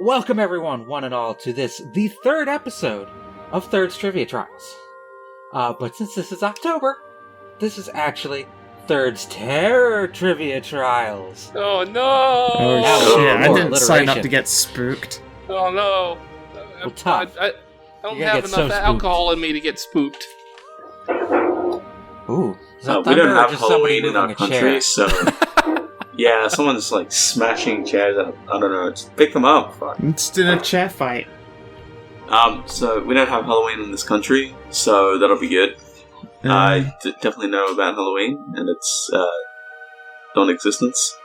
Welcome everyone, one and all, to the third episode of Third's Trivia Trials. But since this is October, this is actually Third's Terror Trivia Trials. Oh no! Oh shit, I didn't sign up to get spooked. Oh no. Well, tough. I don't have enough alcohol in me to get spooked. Ooh. Is that we don't have just somebody Halloween in our moving a country, chair? so... yeah, someone's like smashing chairs out. I don't know, just pick them up. Fuck. It's in a chair fight. So we don't have Halloween in this country, so that'll be good. I definitely know about Halloween and its non-existence.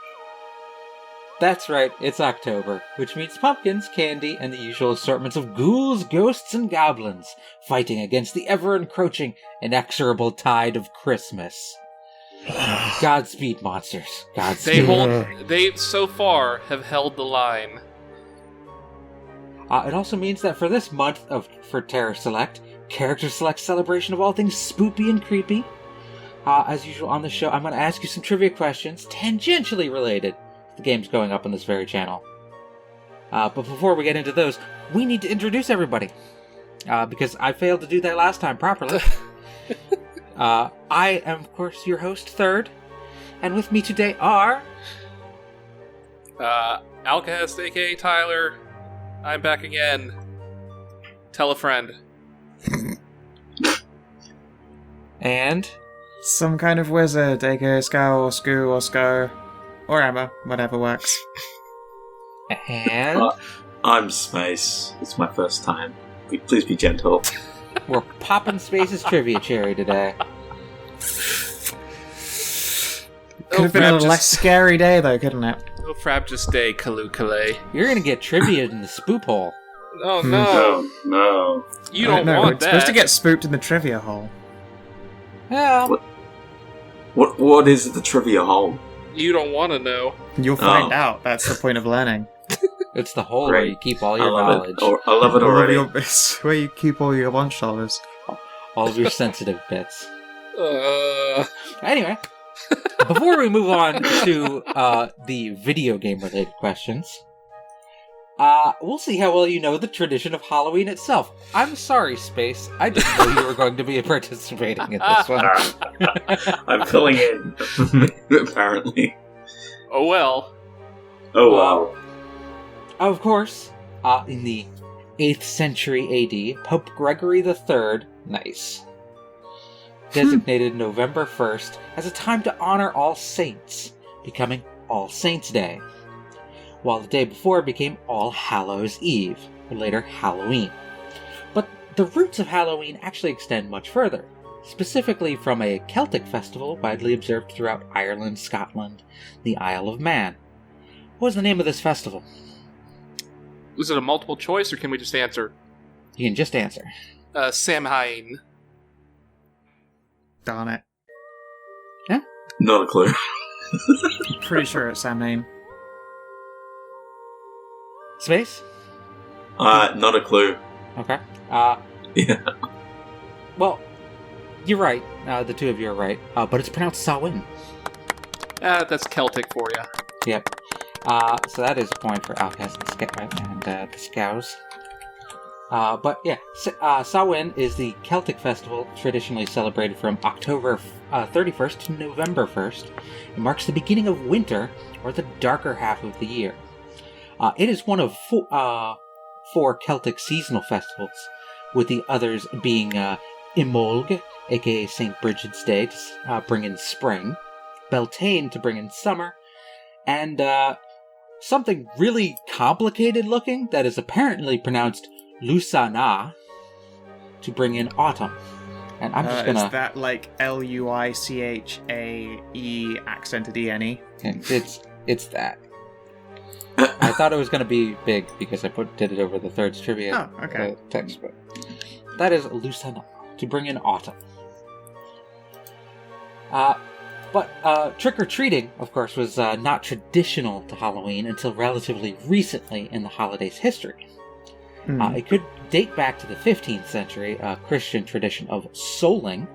That's right, it's October, which means pumpkins, candy, and the usual assortments of ghouls, ghosts, and goblins fighting against the ever-encroaching, inexorable tide of Christmas. Godspeed, monsters. Godspeed. They so far have held the line. It also means that for this month for CharacterSelect, CharacterSelect celebration of all things spoopy and creepy. As usual on the show, I'm going to ask you some trivia questions tangentially related to the games going up on this very channel. But before we get into those, we need to introduce everybody. Because I failed to do that last time properly. I am, of course, your host, Third. And with me today are... Alcast, aka Tyler. I'm back again. Tell a friend. And... Some kind of wizard, aka Scow or Scoo or Sco. Or Emma, whatever works. And... I'm Space. It's my first time. Please be gentle. We're popping Space's trivia cherry today. Could have been a less scary day, though, couldn't it? Oh, Frab, just stay, Kaloo-Kalay. You're gonna get trivia in the spoop hole. Oh, no. No. You don't no, want we're that. supposed to get spooked in the trivia hole. Yeah. What is the trivia hole? You don't want to know. You'll find out. That's the point of learning. It's the hole Great. where you keep all your I love knowledge. I love it already. It's where you keep all your lunch dollars. All of your sensitive bits. Uh, Anyway, before we move on to the video game related questions, we'll see how well you know the tradition of Halloween itself. I'm sorry, Space. I didn't know you were going to be participating in this one. I'm filling in, apparently. oh well. Oh, wow. Of course, in the 8th century AD, Pope Gregory III, designated November 1st as a time to honor all saints, becoming All Saints' Day, while the day before became All Hallows' Eve, or later Halloween. But the roots of Halloween actually extend much further, specifically from a Celtic festival widely observed throughout Ireland, Scotland, the Isle of Man. What was the name of this festival? Was it a multiple choice, or can we just answer? You can just answer. Samhain. Darn it. Not a clue. I'm pretty sure it's Samhain. Space? Not a clue. Okay. Yeah. Well, you're right. The two of you are right. But it's pronounced Samhain. That's Celtic for you. Yep. So that is a point for Outcast and the Scows. But yeah, Samhain is the Celtic festival traditionally celebrated from October 31st to November 1st. It marks the beginning of winter, or the darker half of the year. It is one of four Celtic seasonal festivals, with the others being Imolg, aka St. Bridget's Day, to bring in spring, Beltane to bring in summer, and something really complicated looking that is apparently pronounced Lusana to bring in autumn. And I'm just gonna... Is that like Luichae accented E-N-E? It's that. I thought it was gonna be big because I did it over the Third's trivia text, but that is Lusana to bring in autumn. But trick-or-treating, of course, was not traditional to Halloween until relatively recently in the holiday's history. It could date back to the 15th century, a Christian tradition of souling,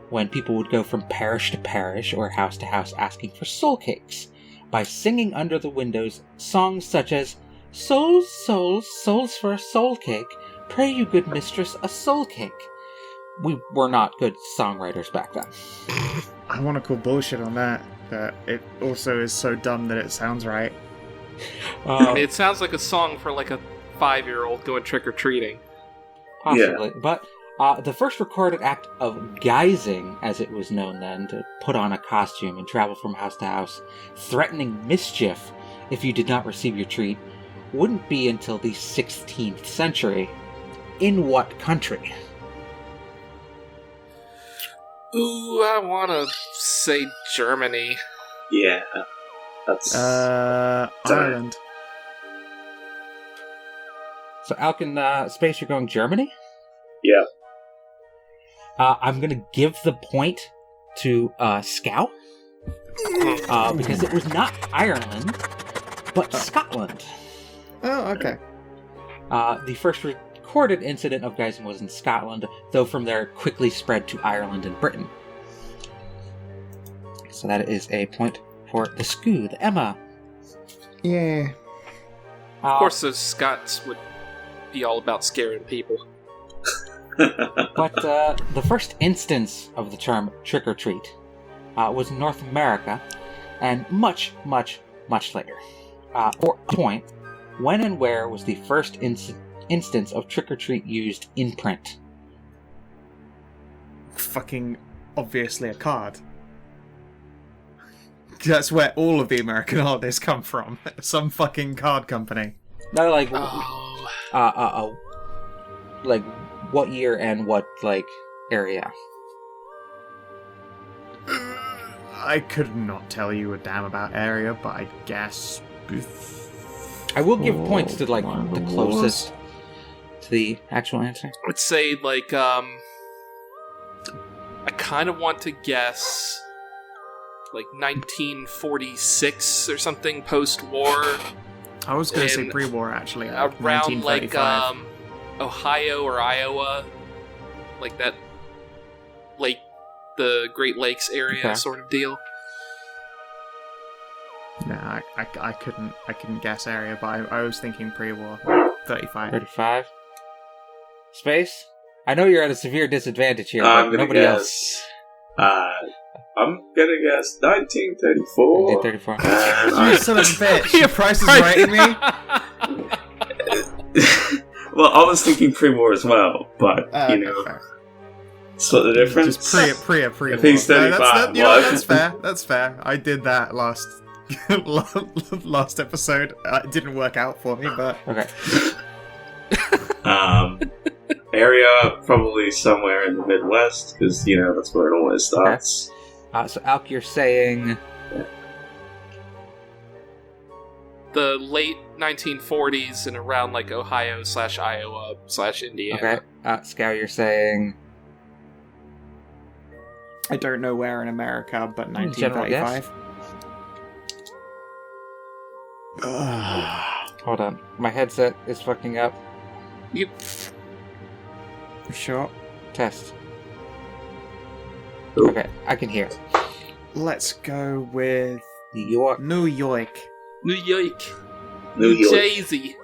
when people would go from parish to parish or house to house asking for soul cakes, by singing under the windows songs such as Souls, souls, souls for a soul cake. Pray you, good mistress, a soul cake. We were not good songwriters back then. I want to call bullshit on that, but it also is so dumb that it sounds right. I mean, it sounds like a song for like a 5-year-old going trick-or-treating. Possibly. But the first recorded act of guising, as it was known then, to put on a costume and travel from house to house, threatening mischief if you did not receive your treat, wouldn't be until the 16th century. In what country? Ooh, I want to say Germany. Yeah. That's... Ireland. So, Alkin, Space, you're going Germany? Yeah. I'm going to give the point to Scout, because it was not Ireland, but Scotland. Oh, okay. The first recorded incident of guising was in Scotland, though from there it quickly spread to Ireland and Britain. So that is a point for the Scoo, the Emma. Yeah. Of course, those Scots would be all about scaring people. But the first instance of the term trick-or-treat was in North America, and much, much, much later. For a point, when and where was the first instance of trick-or-treat used in print? Fucking obviously a card. That's where all of the American holidays come from. Some fucking card company. No, like, Oh. like what year and what area? I could not tell you a damn about area, but I guess. I will give points to the closest to the actual answer. I would say, I kind of want to guess, 1946 or something, post-war. I was going to say in pre-war, actually. Around, 1935. Ohio or Iowa. That the Great Lakes area sort of deal. No, I couldn't guess area, but I was thinking pre-war. 35. 35. Space? I know you're at a severe disadvantage here, I'm but gonna nobody guess, else. I'm gonna guess 1934. 1934. You son of a bitch! Your price is right at me. Well, I was thinking pre-war as well, but Fair. split the difference. Just pre-war. If he's 35, that's fair. That's fair. I did that last episode. It didn't work out for me, but Okay. Area probably somewhere in the Midwest because that's where it always starts. So, Alk, you're saying... The late 1940s and around Ohio/Iowa/Indiana. Okay. Scow, you're saying... I don't know where in America, but General guess? 1935. Hold on. My headset is fucking up. You Sure. Test. Ooh. Okay, I can hear. Let's go with New York. New York. New York. New York. Jersey.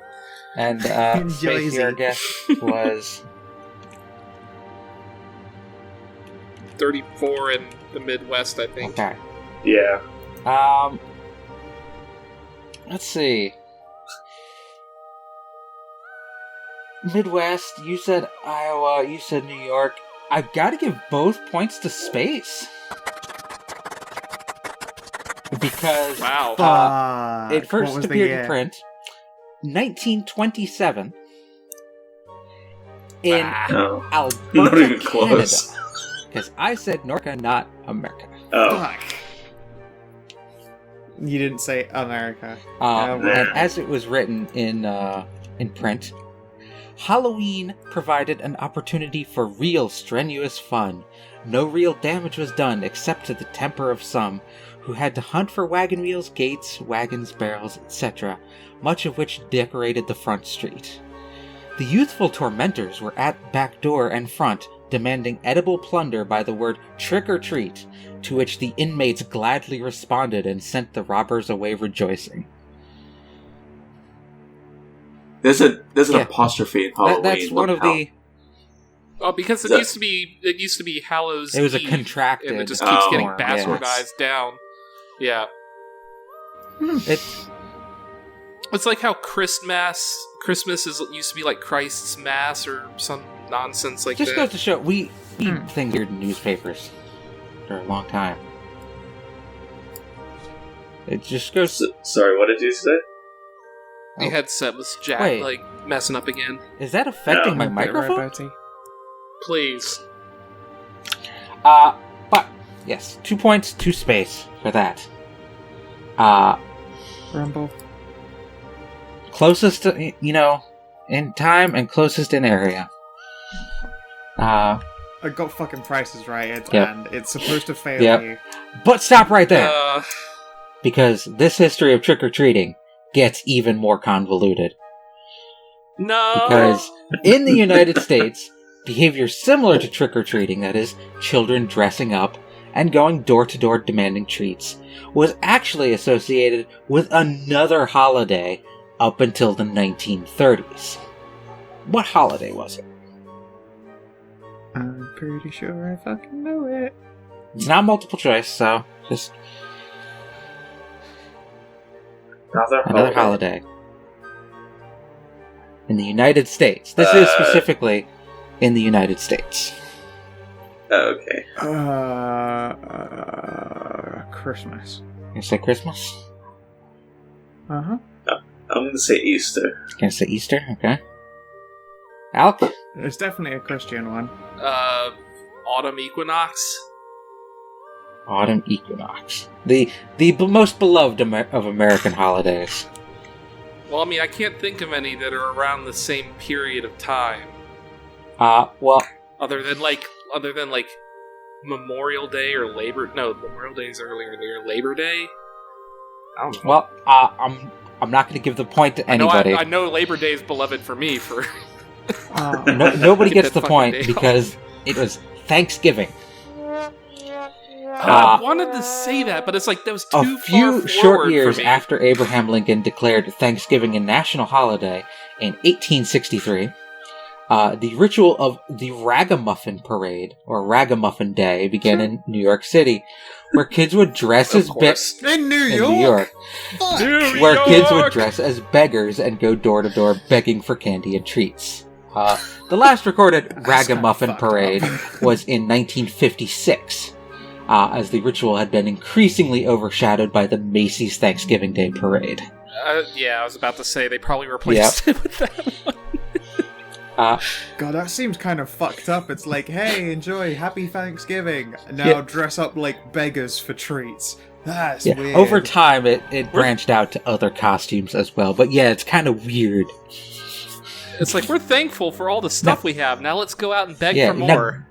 And Space, Jersey. your guess was... 34 in the Midwest, I think. Okay. Yeah. Let's see. Midwest, you said Iowa, you said New York. I've got to give both points to Space. Because Wow. it first What was the appeared year? in print 1927 in No. Alberta, Not even close. Canada. Because I said Norca, not America. Oh. Fuck. You didn't say America. And as it was written in print, Halloween provided an opportunity for real strenuous fun. No real damage was done except to the temper of some, who had to hunt for wagon wheels, gates, wagons, barrels, etc., much of which decorated the front street. The youthful tormentors were at back door and front, demanding edible plunder by the word trick or treat, to which the inmates gladly responded and sent the robbers away rejoicing. There's an apostrophe in Halloween. That's one of the... Oh, because it used to be Hallows It was a Eve, contracted... and it just keeps getting form, bastardized down. Yeah. It's like how Christmas used to be like Christ's Mass or some nonsense like just that. goes to show, we things here in newspapers for a long time. It just goes... Sorry, what did you say? The headset was messing up again. Is that affecting my microphone? Please. But, yes, 2 points, 2 space for that. Rumble. Closest, in time and closest in area. I got fucking prices right, and it's supposed to fail you. But stop right there. Because this history of trick-or-treating gets even more convoluted. No! Because in the United States, behavior similar to trick-or-treating, that is, children dressing up and going door-to-door demanding treats, was actually associated with another holiday up until the 1930s. What holiday was it? I'm pretty sure I fucking know it. It's not multiple choice, so just... Another holiday. In the United States. This is specifically in the United States. Okay. Christmas. You say Christmas? Uh-huh. I'm gonna say Easter. Gonna say Easter? Okay. Alk? It's definitely a Christian one. Autumn equinox. Autumn equinox. The most beloved of American holidays. Well, I mean, I can't think of any that are around the same period of time. Well... Other than Memorial Day or Memorial Day is earlier in the year. Labor Day? I don't know. Well, I'm not going to give the point to anybody. I know Labor Day is beloved for me for... Nobody gets the point day because it was Thanksgiving. I wanted to say that, but it's like that was too A few far short years for me. after Abraham Lincoln declared Thanksgiving a national holiday in 1863, the ritual of the Ragamuffin Parade, or Ragamuffin Day, began in New York City, where kids would dress as beggars. In New York? Where kids would dress as beggars and go door to door begging for candy and treats. The last recorded Ragamuffin Parade was in 1956, as the ritual had been increasingly overshadowed by the Macy's Thanksgiving Day Parade. Yeah, I was about to say they probably replaced it with that one. God, that seems kind of fucked up. It's like, hey, enjoy, happy Thanksgiving. Now dress up like beggars for treats. That's weird. Over time, it branched out to other costumes as well. But yeah, it's kind of weird. It's like, we're thankful for all the stuff we have. Now let's go out and beg for more.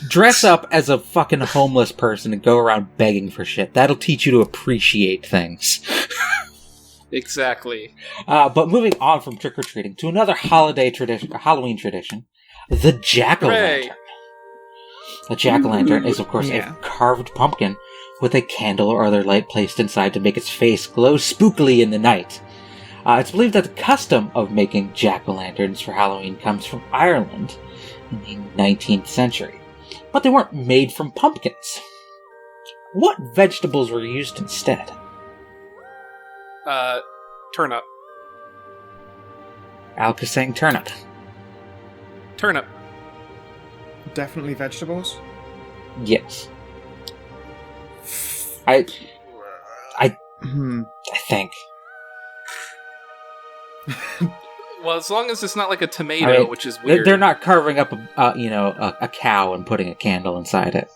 Dress up as a fucking homeless person and go around begging for shit. That'll teach you to appreciate things. Exactly. But moving on from trick-or-treating to another Halloween tradition, the jack-o'-lantern. A jack-o'-lantern is, of course, a carved pumpkin with a candle or other light placed inside to make its face glow spookily in the night. It's believed that the custom of making jack-o'-lanterns for Halloween comes from Ireland in the 19th century. But they weren't made from pumpkins. What vegetables were used instead? Turnip. Alka saying turnip. Turnip. Definitely vegetables? Yes. I think. Well, as long as it's not like a tomato, which is weird. They're not carving up a cow and putting a candle inside it.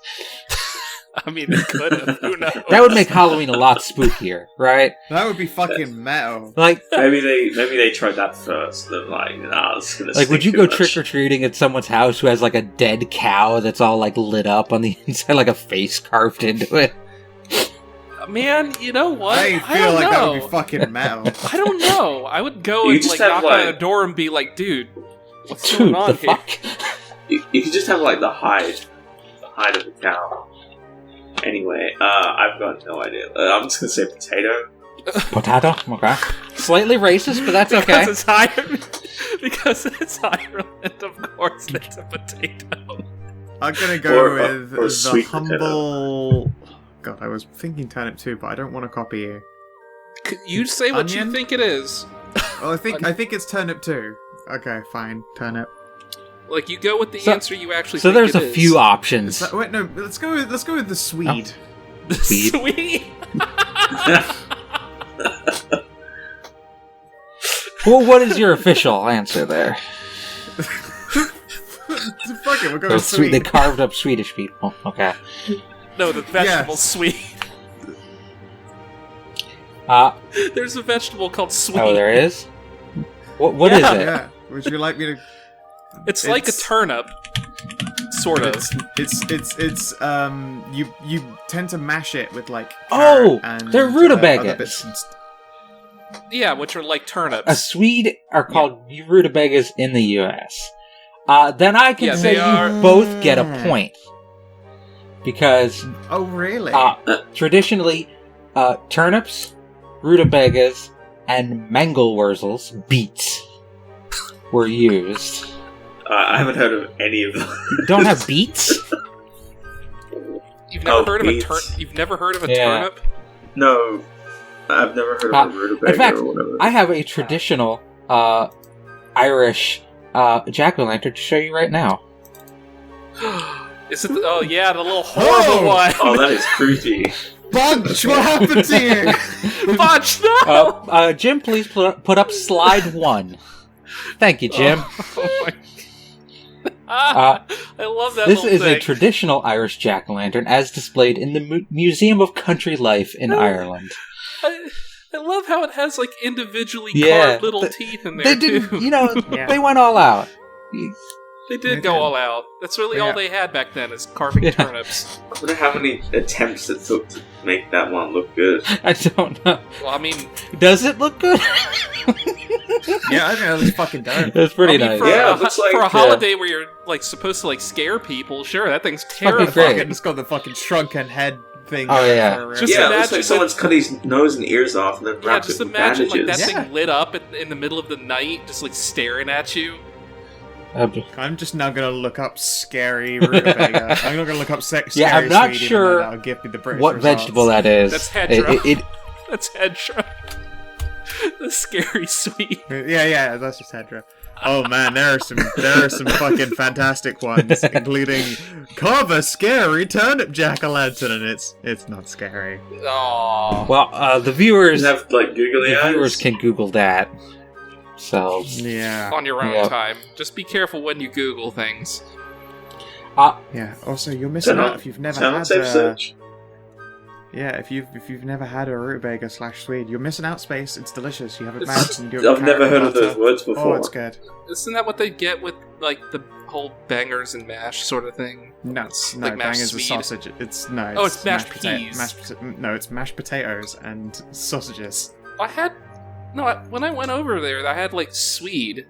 I mean, they could have. Who knows? That would make Halloween a lot spookier, right? That would be fucking metal. Like maybe they tried that first. Then it's gonna. Like, would you go trick or treating at someone's house who has like a dead cow that's all like lit up on the inside, like a face carved into it? Man, you know what? I feel like that would be fucking metal. I don't know. I would go and like knock on a door and be like, "Dude, what's going on here?" Fuck? You could just have like the hide of the cow. Anyway, I've got no idea. I'm just gonna say potato. Potato? Okay. Slightly racist, but that's okay. Because it's Ireland, of course, it's a potato. I'm gonna go with or the sweet humble... God, I was thinking turnip too, but I don't want to copy you. You say what Onion? you think it is. Oh, I think it's turnip too. Okay, fine, turnip. Like, you go with the answer you actually So think there's a few options. Wait, no, let's go with the Swede. The Swede. Well, what is your official answer there? Fuck it, we'll go with Swede. They carved up Swedish people. Okay. No, the vegetable Swede. There's a vegetable called Swede. Oh, there is? What is it? Yeah. Would you like me to... It's like a turnip. Sort of. It's you tend to mash it with like Oh, carrot and they're other rutabagas. bits and Yeah, which are like turnips. A Swede are called rutabagas in the U.S. Then I can Yeah, say they are- you both get a point. Because Oh really? traditionally, turnips, rutabagas, and mangelwurzels, beets, were used. I haven't heard of any of them. You don't have beets? You've never heard beets. of a You've never heard of a Yeah. turnip? No, I've never heard of a rutabaga In fact, or whatever. I have a traditional Irish jack-o'-lantern to show you right now. Is it? Oh yeah, the little horrible one. Oh, that is creepy. Bunch, what happened to you? Bunch, no. Jim, please put up slide 1. Thank you, Jim. Oh my. I love that. This little is thing. a traditional Irish jack-o'-lantern as displayed in the Museum of Country Life in Ireland. I love how it has like individually Yeah, carved little teeth in there They didn't, too. you know, Yeah. they went all out. They did They go did. all out. That's really Yeah. all they had back then is carving Yeah. turnips. I wonder how many attempts it took to make that one look good. I don't know. Well, I mean, Does it look good? Yeah, I think that was fucking dope. It's pretty I mean, nice. for, Yeah, a, it looks like, for a holiday where you're like supposed to like scare people, sure, that thing's fucking terrifying. great. Fucking, it's got the fucking shrunken head thing. Oh, yeah. for, Just Yeah, it looks imagine like that- someone's cut his nose and ears off and then Yeah, wrapped just it with imagine like bandages. that Yeah. thing lit up in the middle of the night, just like staring at you. I'm just now gonna look up scary rutabaga. I'm not gonna look up scary Yeah, I'm not Swede, even sure though that'll give me the British what results. vegetable that is. That's hedgerow. It- That's Hedra. The scary sweet. Yeah, that's just Hedra. Oh man, there are some fucking fantastic ones, including carve a scary turnip jack-o'-lantern, and it's not scary. Aww. well, the viewers, Does it have like googly eyes? can Google that. So, Yeah, On your own Yeah. time. Just be careful when you Google things. yeah. Also, you're missing out if you've never Sound had. safe search. Yeah, if you've never had a rutabaga / Swede, you're missing out. Space. It's delicious. You have it mashed and you do it with I've never carrot heard and of those butter. words Oh, before. it's good. Isn't that what they get with like the whole bangers and mash sort of thing? No, no, Like mashed bangers a Swede? sausage. It's no. Oh, it's mashed pota- peas. no, it's mashed potatoes and sausages. When I went over there, I had like Swede,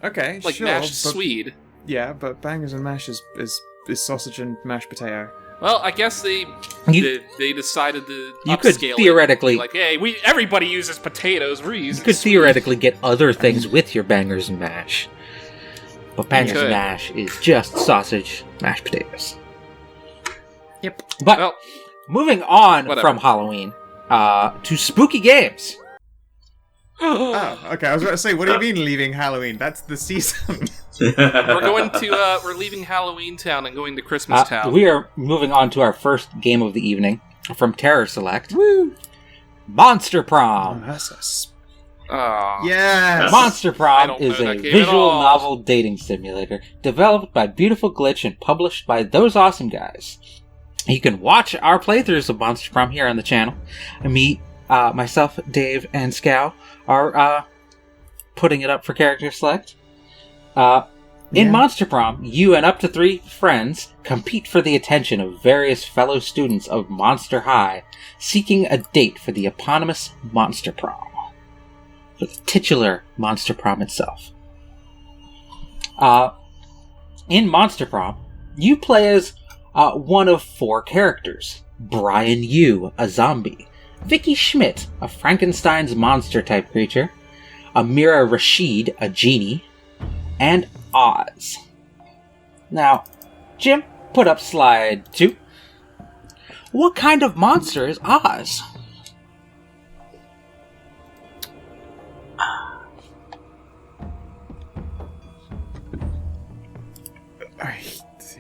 Okay, like sure, mashed but, Swede. Yeah, but bangers and mash is sausage and mashed potato. Well, I guess they decided to You could upscale it. theoretically- Like, hey, everybody uses potatoes. We're you using could Swede. theoretically get other things with your bangers and mash. But bangers could. and mash is just sausage, mashed potatoes. Yep. But Well, moving on whatever. from Halloween to spooky games. Oh, okay. I was about to say, what do you mean leaving Halloween? That's the season. we're going to we're leaving Halloween Town and going to Christmas Town. We are moving on to our first game of the evening from CharacterSelect. Woo! Monster Prom. Aw. Yes. Monster I Prom don't is know a that game at visual all. novel dating simulator developed by Beautiful Glitch and published by those awesome guys. You can watch our playthroughs of Monster Prom here on the channel. Me, myself, Dave, and Scow are putting it up for CharacterSelect. In Yeah. Monster Prom, you and up to 3 friends compete for the attention of various fellow students of Monster High, seeking a date for the eponymous Monster Prom. For the titular Monster Prom itself. In Monster Prom, you play as one of 4 characters. Brian Yu, a zombie. Vicky Schmidt, a Frankenstein's monster-type creature, Amira Rashid, a genie, and Oz. Now, Jim, put up slide 2. What kind of monster is Oz?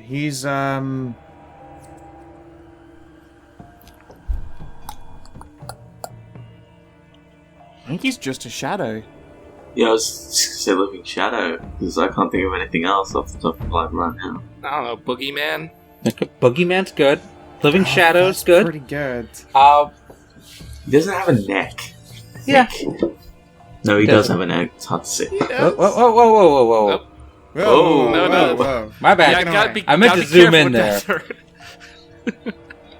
He's I think he's just a shadow. Yeah, I was just gonna say living shadow, because I can't think of anything else off the top of my head right now. I don't know, Boogeyman? Boogeyman's good. Living Shadow's That's good. pretty good. He doesn't have a neck. I Yeah. think. No, he does have a neck. It's hard to see. Whoa, whoa, whoa, whoa, whoa, whoa, whoa. Oh, no. Whoa. My bad. Yeah, I meant to zoom in there.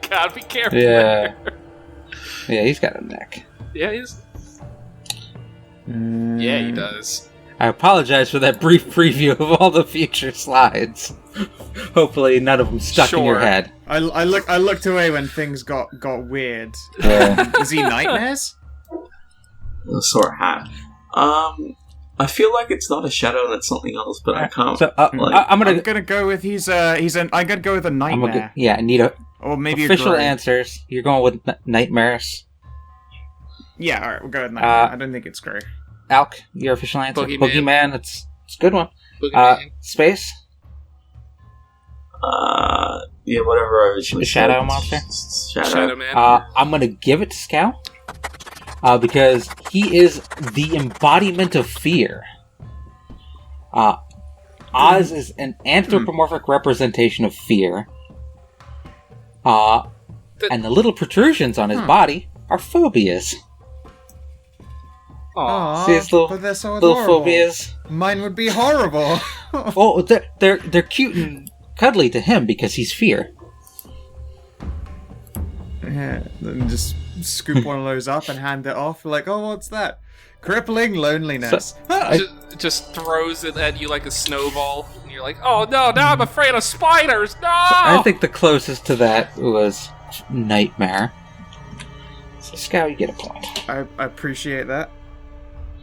Gotta be careful. Yeah. Yeah, he's got a neck. Yeah, he's... Yeah, he does. I apologize for that brief preview of all the future slides. Hopefully none of them stuck in your Sure. head. I looked away when things got weird. Yeah. Is he nightmares? I saw a hat. I feel like it's not a shadow and it's something else, but I can't. So like, I'm I'm gonna gonna go with I'm gonna go with a nightmare. I need Or maybe official a grey. answers. You're going with nightmares. Yeah, alright, we'll go with nightmare. I don't think it's grey. Alk, your official answer. Boogeyman. Boogeyman. It's a good one. Boogeyman. Space. yeah, whatever I originally Shadow said. monster? Shadow Man. I'm gonna give it to Scow. Because he is the embodiment of fear. Oz is an anthropomorphic representation of fear. And the little protrusions on his body are phobias. Aw, See his little- but they're so Little adorable. phobias. Mine would be horrible. Oh, they're cute and cuddly to him because he's fear. Yeah, then just scoop one of those up and hand it off. Like, oh, what's that? Crippling loneliness. Just throws it at you like a snowball. And you're like, oh no, now I'm afraid of spiders. No! I think the closest to that was Nightmare. So, Scow, you get a point. I appreciate that.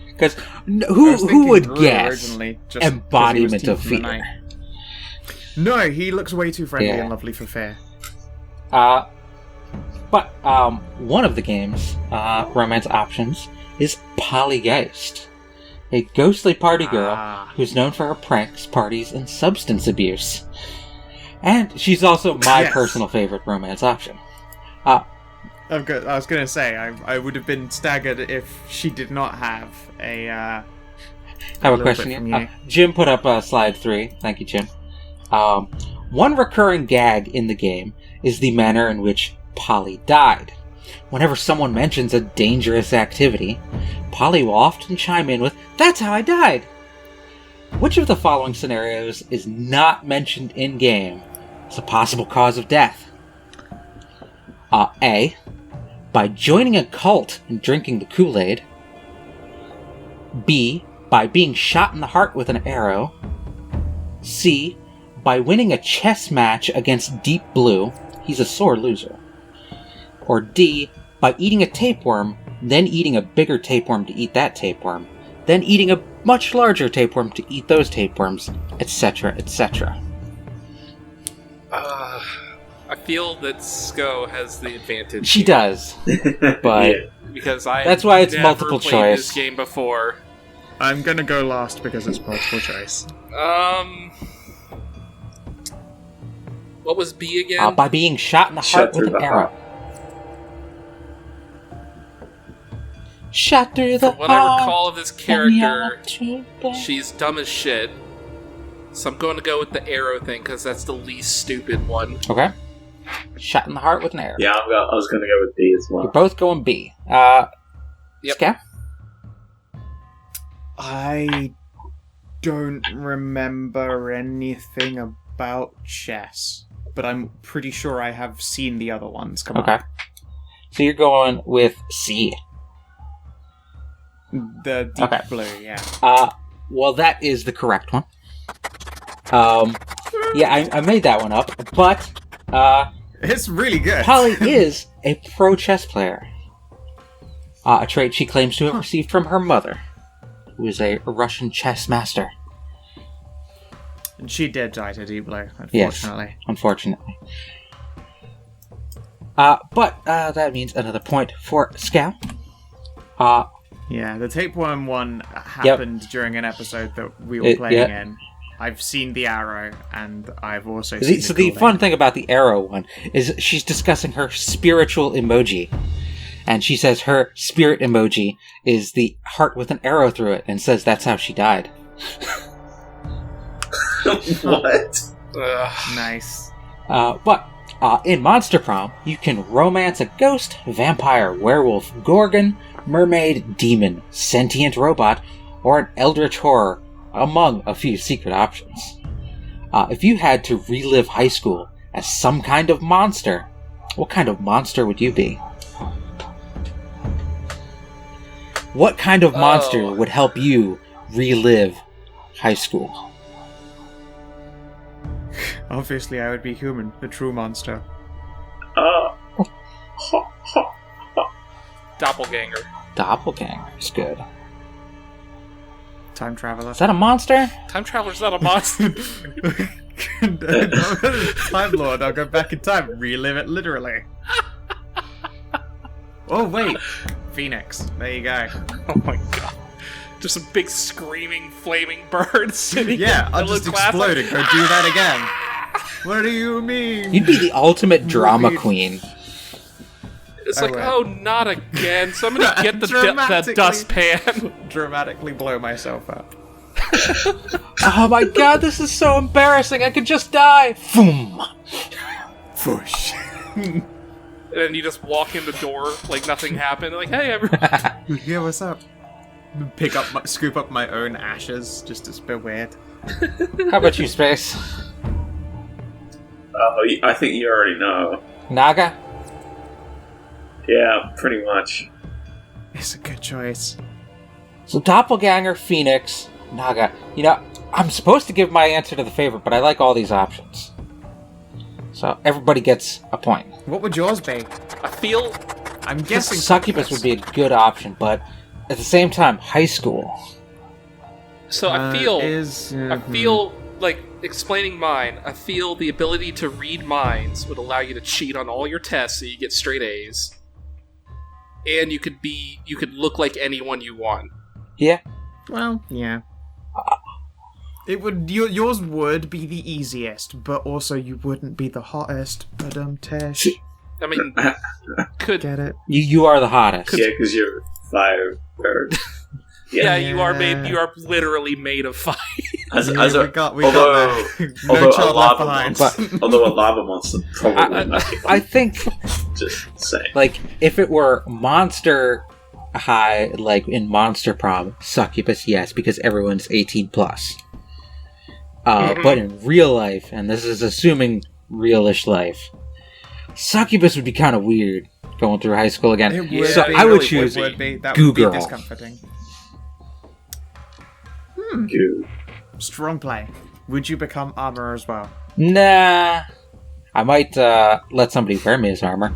Because I was who thinking would Drew guess originally, just 'cause he was embodiment Teeth of from the fear? Night. No, he looks way too friendly Yeah. and lovely for fear. But one of the game's romance options is Polygeist, a ghostly party girl who's known for her pranks, parties, and substance abuse. And she's also my Yes. personal favorite romance option. I was gonna say, I would have been staggered if she did not have a. I have a little question bit from here. you. Jim put up slide 3. Thank you, Jim. One recurring gag in the game is the manner in which Polly died. Whenever someone mentions a dangerous activity, Polly will often chime in with, "That's how I died!" Which of the following scenarios is not mentioned in-game as a possible cause of death? A. By joining a cult and drinking the Kool-Aid. B. By being shot in the heart with an arrow. C. By winning a chess match against Deep Blue. He's a sore loser. Or D. By eating a tapeworm, then eating a bigger tapeworm to eat that tapeworm, then eating a much larger tapeworm to eat those tapeworms, etc., etc. I feel that Sko has the advantage. She does, but Yeah. Because I That's why it's never multiple played choice. this game before. I'm gonna go last because it's multiple choice. What was B again? by being shot in the Shot heart through with an the arrow. heart. Shot through the From what I heart. recall of this character, she's dumb as shit. So I'm going to go with the arrow thing because that's the least stupid one. Okay. Shot in the heart with an arrow. Yeah, I was going to go with B as You're well. both going B. Yep. Scout? I don't remember anything about chess, but I'm pretty sure I have seen the other ones come Okay. up. So you're going with C. The deep Okay. blue, yeah. Well, that is the correct one. Yeah, I made that one up, but It's really good. Polly is a pro chess player. a trait she claims to have received from her mother, who is a Russian chess master. And she did die to deep blow, unfortunately. Yes, unfortunately. But that means another point for Scow. Yeah, the tapeworm one happened during an episode that we were playing in. I've seen the arrow, and I've also seen the fun thing about the arrow one is she's discussing her spiritual emoji. And she says her spirit emoji is the heart with an arrow through it, and says that's how she died. What? Nice. But in Monster Prom, you can romance a ghost, vampire, werewolf, gorgon, mermaid, demon, sentient robot, or an eldritch horror, among a few secret options. If you had to relive high school as some kind of monster, what kind of monster would you be? What kind of monster would help you relive high school? Obviously, I would be human, the true monster. Doppelganger. Doppelganger is good. Time traveler. Is that a monster? Time traveler's not a monster. Time Lord, I'll go back in time, relive it literally. Oh wait, Phoenix. There you go. Oh my god. Just some big screaming, flaming birds sitting Yeah, in I'll the just class explode like, and go do that again. What do you mean? You'd be the ultimate drama queen. It's I like, will. oh, not again. Somebody get the Dramatically- dustpan. Dramatically blow myself up. Oh my god, this is so embarrassing. I could just die. Boom. Fush. And then you just walk in the door like nothing happened. Like, hey, everyone. Yeah, what's up? Scoop up my own ashes, just a bit weird. How about you, Space? I think you already know. Naga? Yeah, pretty much. It's a good choice. So Doppelganger, Phoenix, Naga. You know, I'm supposed to give my answer to the favorite, but I like all these options. So everybody gets a point. What would yours be? I feel I'm guessing Succubus would be a good option, but at the same time, high school. so. I feel mm-hmm. like explaining mine. I feel the ability to read minds would allow you to cheat on all your tests, so you get straight A's, and you could look like anyone you want. Yeah. Well, yeah. It would. Yours would be the easiest, but also you wouldn't be the hottest. But Tesh, I mean, could get it? You are the hottest. Yeah, because you're fire. Or, yeah, you are made. You are literally made of fire. although No child left behind. although a lava monster probably not. I think, Just saying. like, if it were Monster High, like in Monster Prom, Succubus, yes, because everyone's 18 plus. But in real life, and this is assuming realish life, Succubus would be kind of weird going through high school again. It would So be, I would really choose would be. That Goo would be Girl. discomforting. Goo. Strong play. Would you become armor as well? Nah. I might let somebody wear me as armor.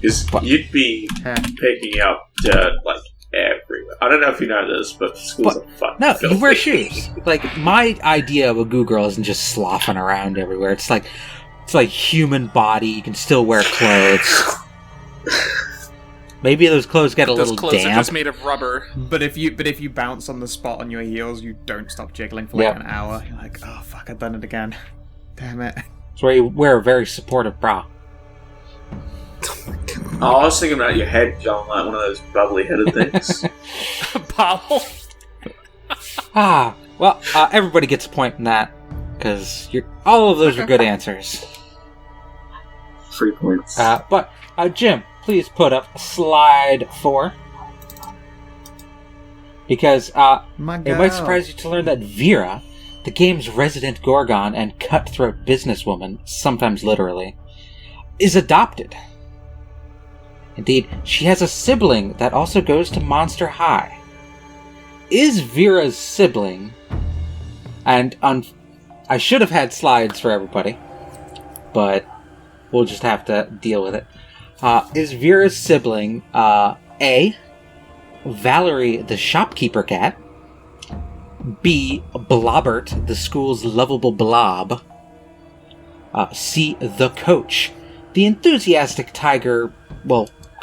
Because you'd be picking up dirt like everywhere. I don't know if you know this, but schools are fucking No, filthy. you wear shoes. Like, my idea of a goo girl isn't just sloughing around everywhere. It's like human body. You can still wear clothes. Maybe those clothes get a Those little clothes damp. are just made of rubber. But if you bounce on the spot on your heels, you don't stop jiggling for like Yeah. an hour. You're like, oh fuck, I've done it again. Damn it. It's where you wear a very supportive bra. Oh, I was thinking about your head, John, like one of those bubbly-headed things. Bobble. Well, everybody gets a point in that, because all of those are good answers. 3 points. But, Jim, please put up slide 4. Because, My it might surprise you to learn that Vera, the game's resident Gorgon and cutthroat businesswoman, sometimes literally, is adopted. Indeed, she has a sibling that also goes to Monster High. Is Vera's sibling, and I should have had slides for everybody, but we'll just have to deal with it. Is Vera's sibling A, Valerie the shopkeeper cat, B, Blobbert, the school's lovable blob, C, the coach, the enthusiastic tiger,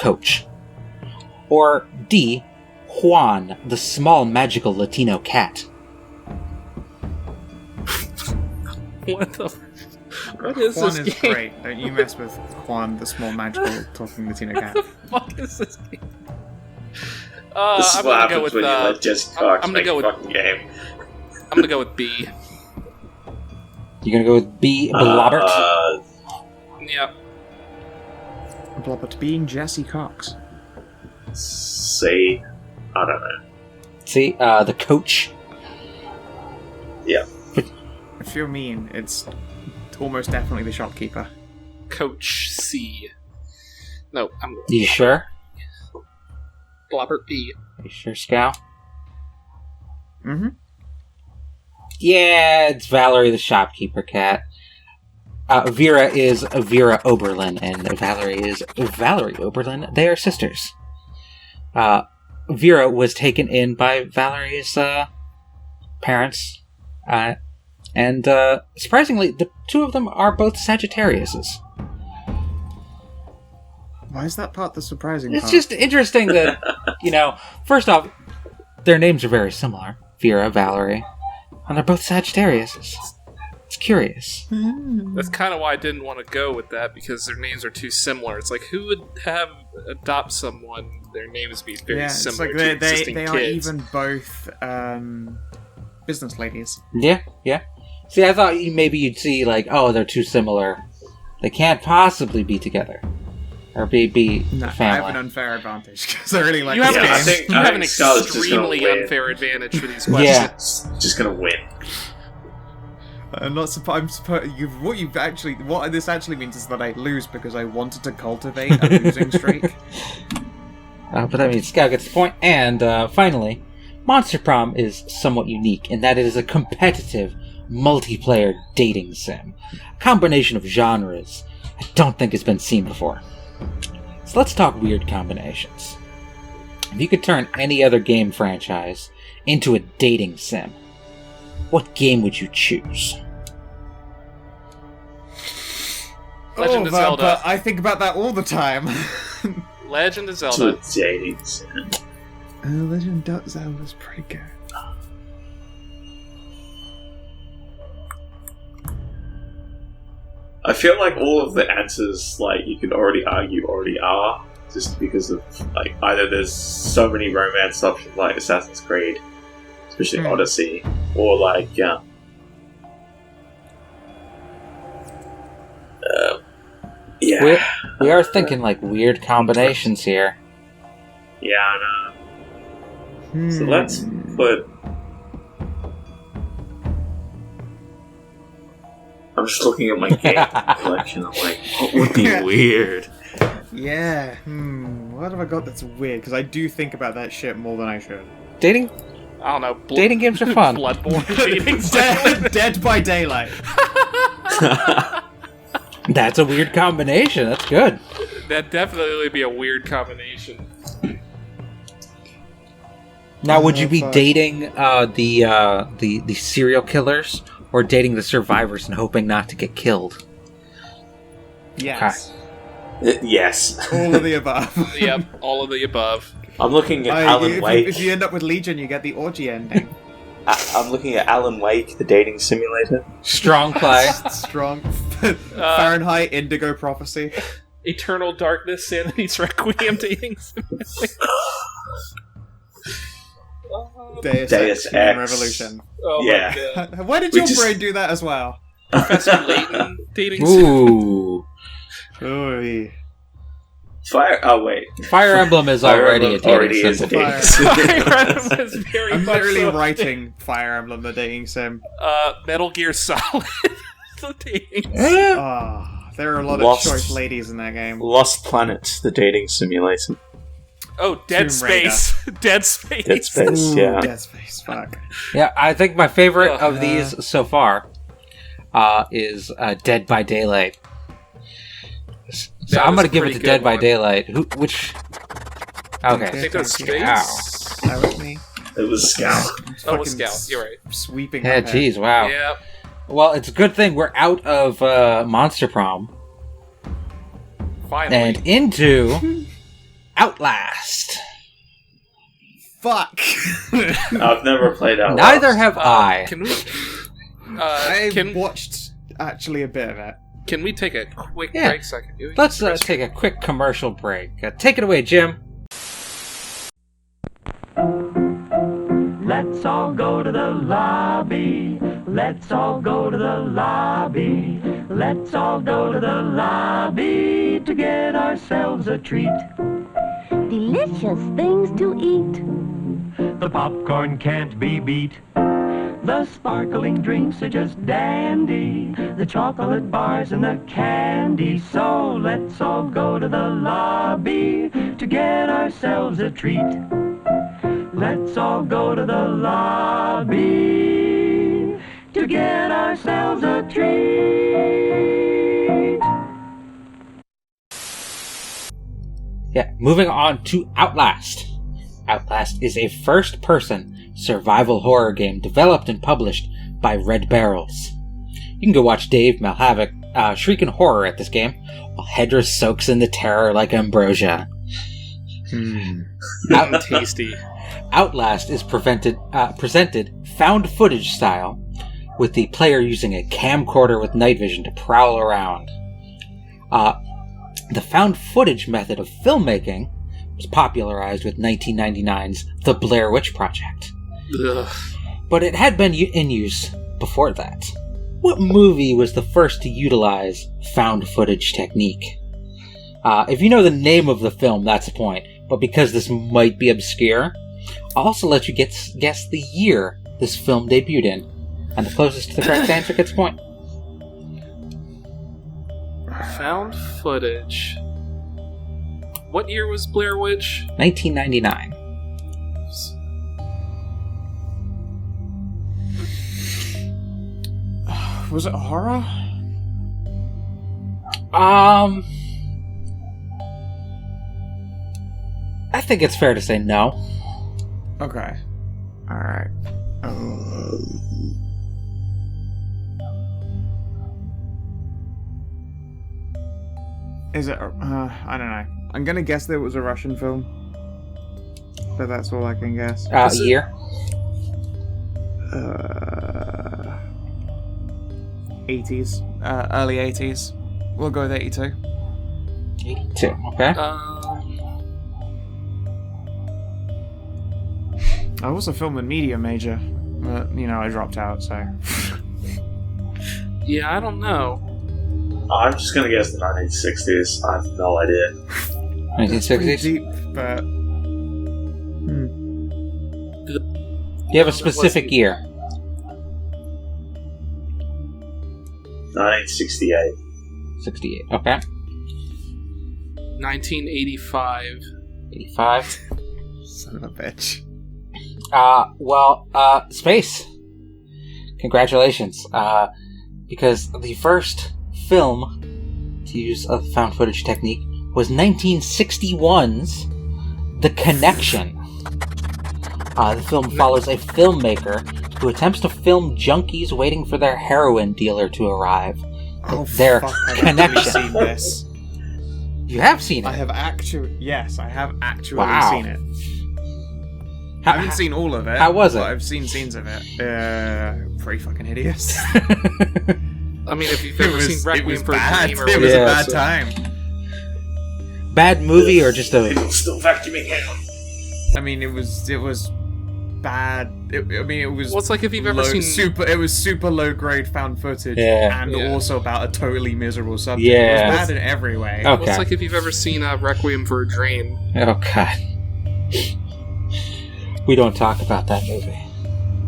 coach, or D, Juan, the small magical Latino cat? What is Juan this is game? great. Don't you mess with Juan, the small magical talking Latino cat. What the fuck is this game? This is I'm what gonna go happens with when you let Jesse Cox I'm make gonna a go with fucking game. I'm gonna go with B. You're gonna go with B, Blobbert? Yeah. Blobbert being Jesse Cox. See, I don't know. C, the coach? Yeah. If you're mean, it's almost definitely the shopkeeper. Coach C. No, I'm You sure? Blobbert B. You sure, Scow? Mm-hmm. Yeah, it's Valerie the shopkeeper cat. Vera is Vera Oberlin, and Valerie is Valerie Oberlin. They are sisters. Vera was taken in by Valerie's parents, and surprisingly, the two of them are both Sagittariuses. Why is that part the surprising It's part? just interesting that, first off, their names are very similar. Vera, Valerie, and they're both Sagittariuses. It's curious. That's kind of why I didn't want to go with that, because their names are too similar. It's like, who would adopt someone their names be very similar it's to like existing they are kids? even both business ladies. Yeah. See, I thought maybe you'd see, like, oh, they're too similar. They can't possibly be together. Or be No, a I family. have an unfair advantage because I really like You this have, game. I think- you have an Scarlett's just gonna extremely win. unfair advantage for these Yeah. questions. Just gonna win. I'm not surprised. What this actually means is that I lose because I wanted to cultivate a losing streak. But I mean, Scout gets the point. And finally, Monster Prom is somewhat unique in that it is a competitive, multiplayer dating sim. A combination of genres I don't think has been seen before. So let's talk weird combinations. If you could turn any other game franchise into a dating sim, what game would you choose? Legend of Zelda. But I think about that all the time. Legend of To Zelda. dating. Legend of Zelda's pretty good. I feel like all of the answers, like, you could already argue already are, just because of, like, either there's so many romance options like Assassin's Creed, especially Odyssey, or like, yeah, We are thinking like weird combinations here. yeah, I know. So let's put. I'm just looking at my game collection. I'm like, what would be weird? Yeah. What have I got that's weird? Because I do think about that shit more than I should. Dating I don't know. dating games are fun. Bloodborne dating. Dead by Daylight. That's a weird combination. That's good. That'd definitely be a weird combination. Now, would you be fuck. dating the serial killers or dating the survivors and hoping not to get killed? Yes. Yes. All of the above. Yep, all of the above. I'm looking at Alan Wake. If you end up with Legion, you get the orgy ending. I'm looking at Alan Wake, the dating simulator. Strong play. Strong. Fahrenheit Indigo Prophecy. Eternal Darkness, Sanity's Requiem dating simulator. Deus Deus Human Ex. Revolution. Oh Yeah. my god. Why did We your just- brain do that as well? Professor Layton dating simulator. Ooh. Ooh. Fire. Oh wait. Fire Emblem is Fire already a Emblem dating already is a symbol. dating Fire. simulator. is very I'm much literally so. writing Fire Emblem, the dating sim. Metal Gear Solid. The dating Eh. There are a lot Lost. of choice ladies in that game. Lost Planet, the dating simulator. Oh, Dead Tomb Raider. Space. Dead Space. Dead Space. Ooh, Yeah. Dead Space, fuck. Yeah, I think my favorite of Uh, these so far is Dead by Daylight. So That I'm was gonna a give it pretty to good Dead by one. Daylight. Which? I Okay. think that was Thank you. Space. That was me. It was Scout. Oh, it was Scout. You're right. Sweeping. Yeah, up there. jeez, wow. Yep. Well, it's a good thing we're out of Monster Prom Finally. and into Outlast. Fuck. I've never played Outlast. Neither have I. Can we? I Can watched actually a bit of it. Can we take a quick Yeah. break so I can do it? Let's take a quick commercial break. Take it away, Jim. Let's all go to the lobby. Let's all go to the lobby. Let's all go to the lobby to get ourselves a treat. Delicious things to eat. The popcorn can't be beat. The sparkling drinks are just dandy. The chocolate bars and the candy. So let's all go to the lobby to get ourselves a treat. Let's all go to the lobby to get ourselves a treat. Yeah, moving on to Outlast. Outlast is a first-person survival horror game developed and published by Red Barrels. You can go watch Dave Malhavoc shriek in horror at this game, while Hedra soaks in the terror like ambrosia. Tasty. Outlast is presented found footage style, with the player using a camcorder with night vision to prowl around. The found footage method of filmmaking was popularized with 1999's The Blair Witch Project. Ugh. But it had been in use before that. What movie was the first to utilize found footage technique? If you know the name of the film, that's the point. But because this might be obscure, I'll also let you guess the year this film debuted in. And the closest to the correct answer gets a point. Found footage. What year was Blair Witch? 1999. Was it a horror? I think it's fair to say no. Okay. Alright. Is it? I don't know. I'm gonna guess that it was a Russian film. But that's all I can guess. Year? 80s. Early 80s. We'll go with 82. 82, okay. I was a film and media major. But, I dropped out, so... Yeah, I don't know. I'm just gonna guess the 1960s. I have no idea. 1960s? deep, but... Do you have a specific year? 1968. 68, okay. 1985. 85. Son of a bitch. Space. Congratulations. Because the first film to use a found footage technique was 1961's The Connection. The film follows a filmmaker who attempts to film junkies waiting for their heroin dealer to arrive. Their connection. I've seen this. You have seen it? I have actually actually Wow. seen it. I haven't seen all of it. How was it? But I've seen scenes of it. Pretty fucking hideous. I mean, if you've ever seen Requiem for a bad. Dream or It was a Yeah, bad so- time. Bad movie or just a... People still vacuuming out. I mean, it was bad. It was. Well, it's like if you've ever seen... It was super low grade found footage, Yeah. and Yeah. also about a totally miserable subject. Yeah. It was bad in every way. Okay. Well, it's like if you've ever seen Requiem for a Dream. Oh, God. We don't talk about that movie.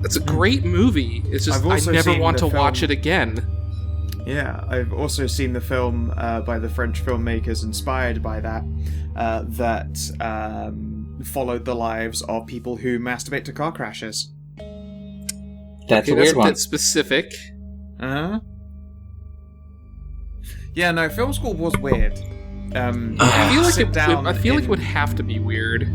It's a great movie. It's just I've I also never seen want the to watch film. it again. Yeah, I've also seen the film by the French filmmakers inspired by that, that followed the lives of people who masturbate to car crashes. That's Okay, a that's weird one. bit specific. Uh-huh. Yeah, no, film school was weird. I feel like it would have to be weird.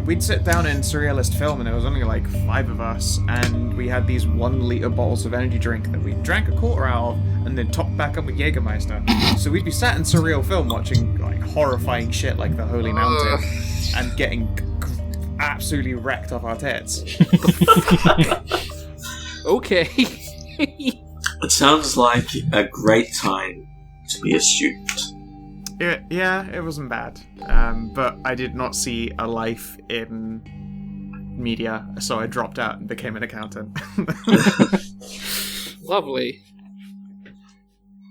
We'd sit down in Surrealist Film, and there was only like 5 of us, and we had these 1-liter bottles of energy drink that we drank a quarter out of, and then topped back up with Jägermeister. So we'd be sat in Surreal Film watching like horrifying shit like The Holy Mountain, and getting absolutely wrecked off our tits. Okay. It sounds like a great time to be a student. Yeah, it wasn't bad. But I did not see a life in media, so I dropped out and became an accountant. Lovely.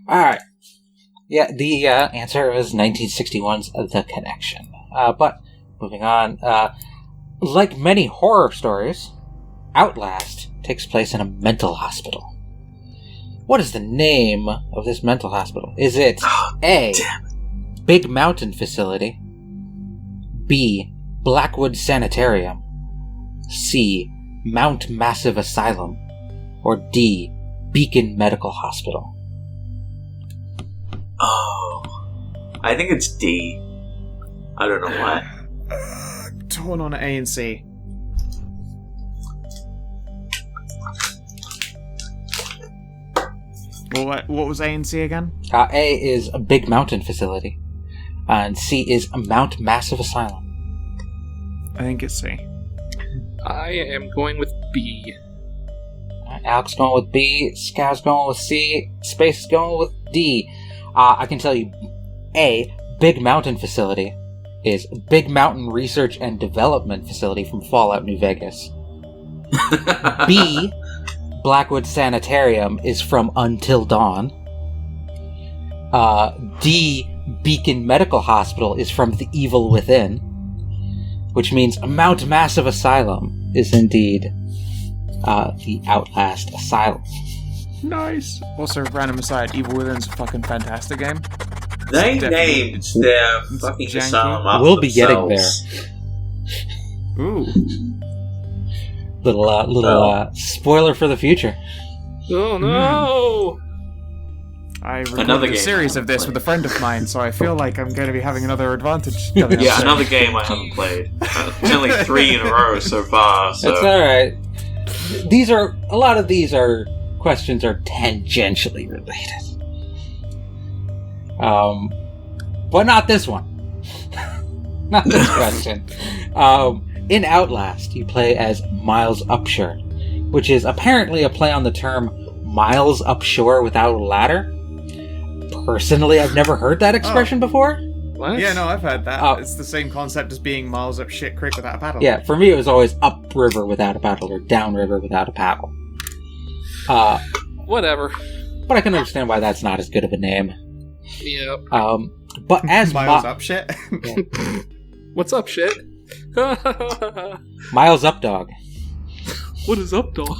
Alright. Yeah, the answer was 1961's The Connection. But, moving on, like many horror stories, Outlast takes place in a mental hospital. What is the name of this mental hospital? Is it A, Big Mountain Facility, B, Blackwood Sanitarium, C, Mount Massive Asylum, or D, Beacon Medical Hospital? Oh, I think it's D. I don't know why. Torn on A and C. What was A and C again? A is a Big Mountain Facility, and C is a Mount Massive Asylum. I think it's C. I am going with B. Alex going with B, Scow's going with C, Space is going with D. I can tell you, A, Big Mountain Facility, is Big Mountain Research and Development Facility from Fallout New Vegas. B, Blackwood Sanitarium, is from Until Dawn. D, Beacon Medical Hospital, is from The Evil Within, which means Mount Massive Asylum is indeed the Outlast Asylum. Nice. Also, random aside, Evil Within's a fucking fantastic game. They named their fucking janky. asylum after We'll be getting themselves. there. Ooh. Little spoiler for the future. Oh no! I Another recorded a game series I of this haven't with a friend of mine, so I feel like I'm going to be having another advantage coming up Yeah, soon. another game I haven't played. It's only 3 in a row so far. So. That's alright. A lot of these questions are tangentially related. But not this one. Not this question. In Outlast, you play as Miles Upshur, which is apparently a play on the term Miles Upshore without a ladder. Personally, I've never heard that expression before. What? Yeah, no, I've heard that. Oh. It's the same concept as being miles up shit creek without a paddle. Yeah, for me it was always upriver without a paddle or downriver without a paddle. Whatever. But I can understand why that's not as good of a name. Yep. But as Miles up shit. What's up, shit? Miles Up Dog. What is up, dog?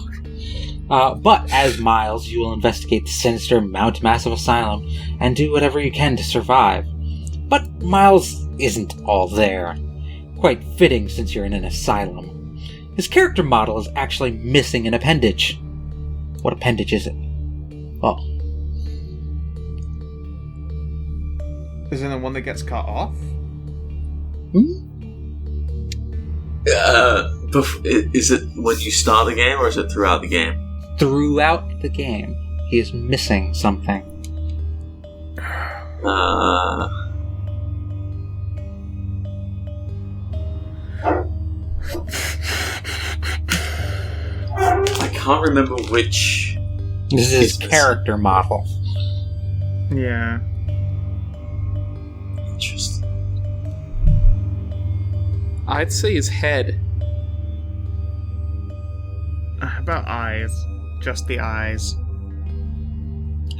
But as Miles, you will investigate the sinister Mount Massive Asylum and do whatever you can to survive. But Miles isn't all there. Quite fitting since you're in an asylum. His character model is actually missing an appendage. What appendage is it? Well, Isn't it one that gets cut off? Is it when you start the game or is it throughout the game? throughout the game, he is missing something. I can't remember which. This is his character model. Yeah. Interesting. I'd say his head. About eyes. Just the eyes.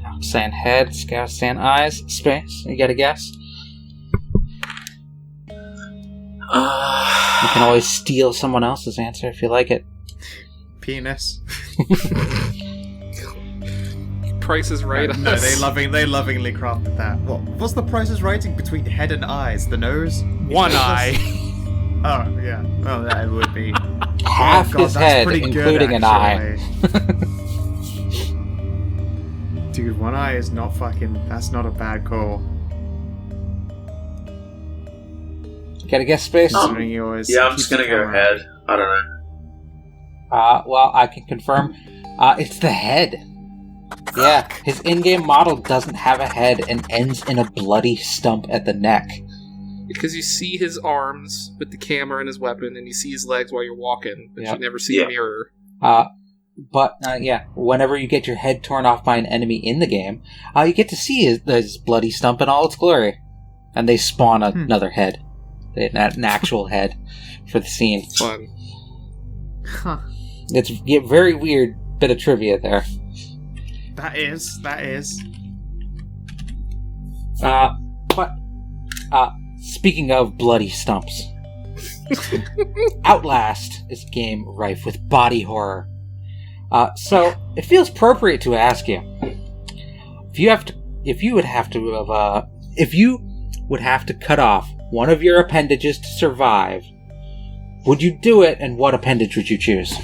I'm saying head, Scout saying eyes, Space. You got a guess? You can always steal someone else's answer if you like it. Penis. Price is Right. No, they lovingly crafted that. What's the Price is Right between head and eyes? The nose? One eye. Oh, yeah. Oh, that would be. Half God, his that's head, pretty good, including an eye. actually. Dude, one eye is not fucking. That's not a bad call. Got a guess, Space? Considering you always Yeah, I'm keep just gonna the go camera. head. I don't know. Well, I can confirm. It's the head. Yeah, his in-game model doesn't have a head and ends in a bloody stump at the neck. Because you see his arms with the camera and his weapon, and you see his legs while you're walking, but Yep. you never see a mirror. But whenever you get your head torn off by an enemy in the game, you get to see his bloody stump in all its glory. And they spawn another head. An actual head for the scene. Fun. Huh. It's a very weird bit of trivia there. That is. Speaking of bloody stumps, Outlast is a game rife with body horror. So it feels appropriate to ask you if you would have to cut off one of your appendages to survive. Would you do it, and what appendage would you choose?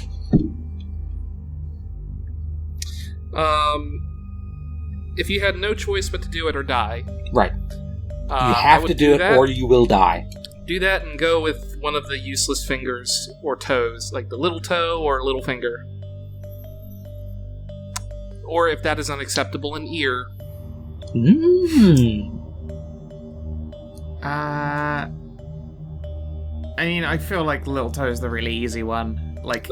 If you had no choice but to do it or die, Right. You I have would to do it, that. or you will die. Do that and go with one of the useless fingers or toes, like the little toe or little finger. Or if that is unacceptable, an ear. I mean, I feel like little toe is the really easy one. Like,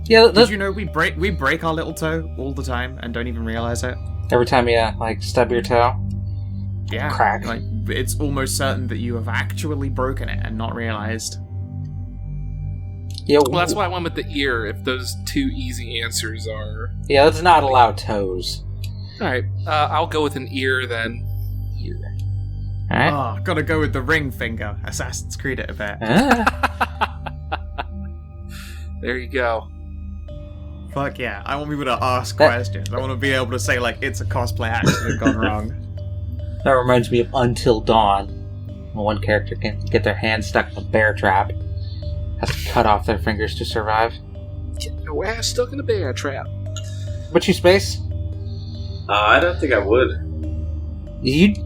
Yeah, did you know we break our little toe all the time and don't even realize it? every time you stub your toe. Yeah, Crack. Like, it's almost certain that you have actually broken it and not realized. Yeah, Well, that's why I went with the ear, if those two easy answers are... Yeah, let's not allow toes. Alright, I'll go with an ear then. Ear. Alright. Oh, gotta go with the ring finger. Assassin's Creed it a bit. There you go. Fuck yeah, I want people to ask questions. I want to be able to say, like, it's a cosplay accident gone wrong. That reminds me of Until Dawn. When one character can get their hand stuck in a bear trap. Has to cut off their fingers to survive. Get your ass stuck in a bear trap. But you, Space? I don't think I would. You'd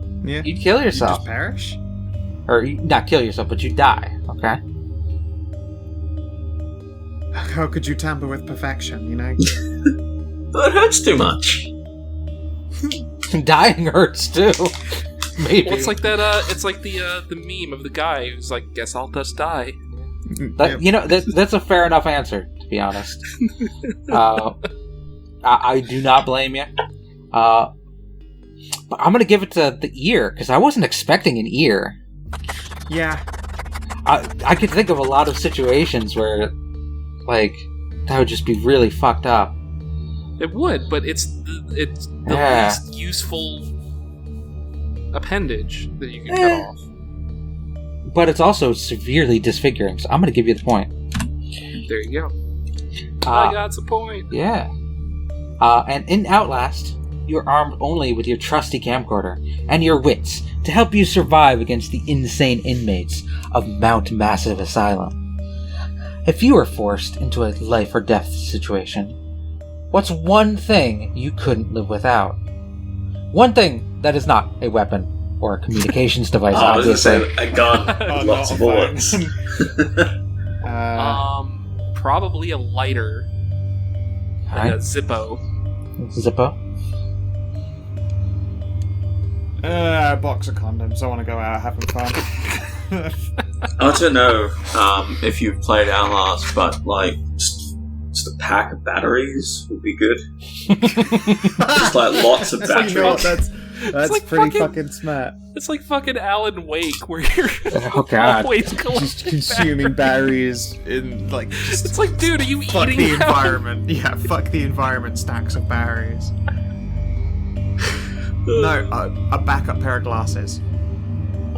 kill You yourself. just perish? Or, not kill yourself, but you die, okay? How could you tamper with perfection, you know? Well, it hurts too much. Dying hurts, too. Maybe. Well, it's like that, it's like the meme of the guy who's like, guess I'll just die. That, you know, that's a fair enough answer, to be honest. I do not blame you. But I'm going to give it to the ear, because I wasn't expecting an ear. Yeah. I could think of a lot of situations where, like, that would just be really fucked up. It would, but it's the Yeah. least useful appendage that you can cut off. But it's also severely disfiguring, so I'm going to give you the point. There you go. I got a point. Yeah. And in Outlast, you're armed only with your trusty camcorder and your wits to help you survive against the insane inmates of Mount Massive Asylum. If you were forced into a life or death situation, what's one thing you couldn't live without? One thing that is not a weapon or a communications device, I was going to obviously. say a gun with lots of bullets. Probably a lighter. Like Alright. a Zippo. Zippo? Box of condoms. I want to go out having fun. I want to know if you've played Outlast, but like just a pack of batteries would be good. Just like lots of batteries. You know what, that's like pretty fucking- fucking smart. It's like fucking Alan Wake, where you're Oh, God. always Just collecting consuming batteries in, like, just It's like, dude, are you fuck eating the them? environment. Yeah, fuck the environment, stacks of batteries. No, a backup pair of glasses.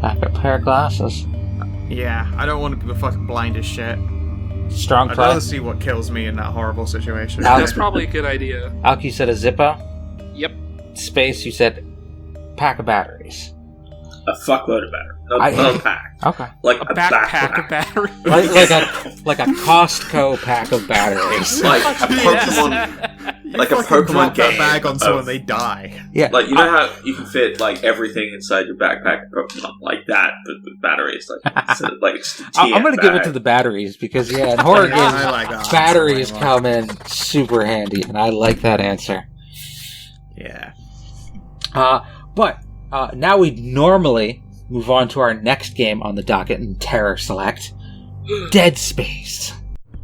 Backup pair of glasses. Yeah, I don't want to be fucking blind as shit. Strong I'd play. rather see what kills me in that horrible situation. That's probably a good idea. Alki, you said a Zippo. Yep. Space, you said pack of batteries. A fuckload of batteries. I- Not a pack. Okay. Like A backpack of battery. batteries. Like a Costco pack of batteries. Like a Pokemon. like a Fucking Pokemon drop game. that bag on someone, of- they die. Yeah. Like, you know how you can fit, like, everything inside your backpack in Pokemon? Like that, but with batteries. Like, so, like it's a I'm going to give it bag. to the batteries because, yeah, in horror games, I like that. batteries come in super handy, and I like that answer. Yeah. But now we normally move on to our next game on the docket in TerrorSelect, Dead Space.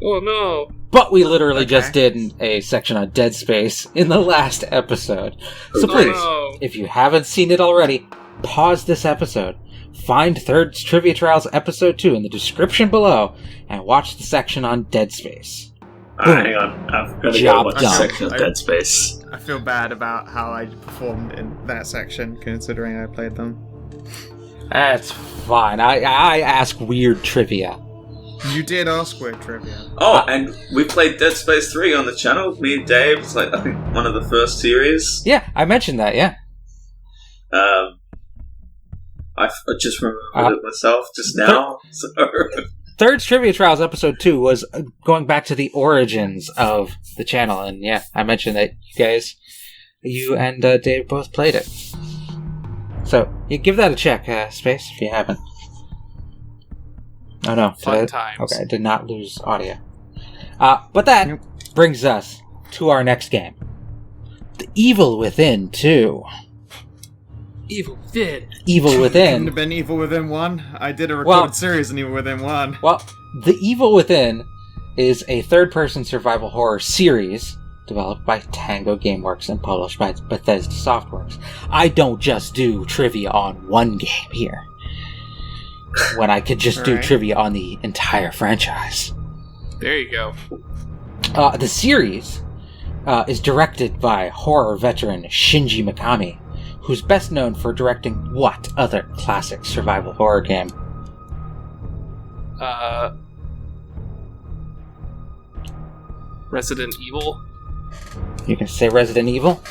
Oh no. But we literally Okay. just did a section on Dead Space in the last episode. So Oh, please, no. if you haven't seen it already, pause this episode, find Third's Trivia Trials Episode 2 in the description below, and watch the section on Dead Space. Hang on, I've got to Job go watch done. a section of Dead Space. I feel bad about how I performed in that section, considering I played them. That's fine. I ask weird trivia. You did ask weird trivia. Oh, and we played Dead Space 3 on the channel. Me and Dave. It's like, I think, one of the first series. Yeah, I mentioned that, yeah. I just remembered it myself just now. So. Third's Trivia Trials Episode 2 was going back to the origins of the channel, and yeah, I mentioned that you and Dave both played it. So, you give that a check, Space, if you haven't. Oh no. Fun times. Okay, I did not lose audio. But that brings us to our next game. The Evil Within 2. Evil Within. Evil Couldn't Within. have been Evil Within 1. I did a recorded series in Evil Within 1. Well, The Evil Within is a third-person survival horror series developed by Tango Gameworks and published by Bethesda Softworks. I don't just do trivia on one game here, when I could just do Right. trivia on the entire franchise. There you go. The series is directed by horror veteran Shinji Mikami, who's best known for directing what other classic survival horror game? Resident Evil. You can say Resident Evil?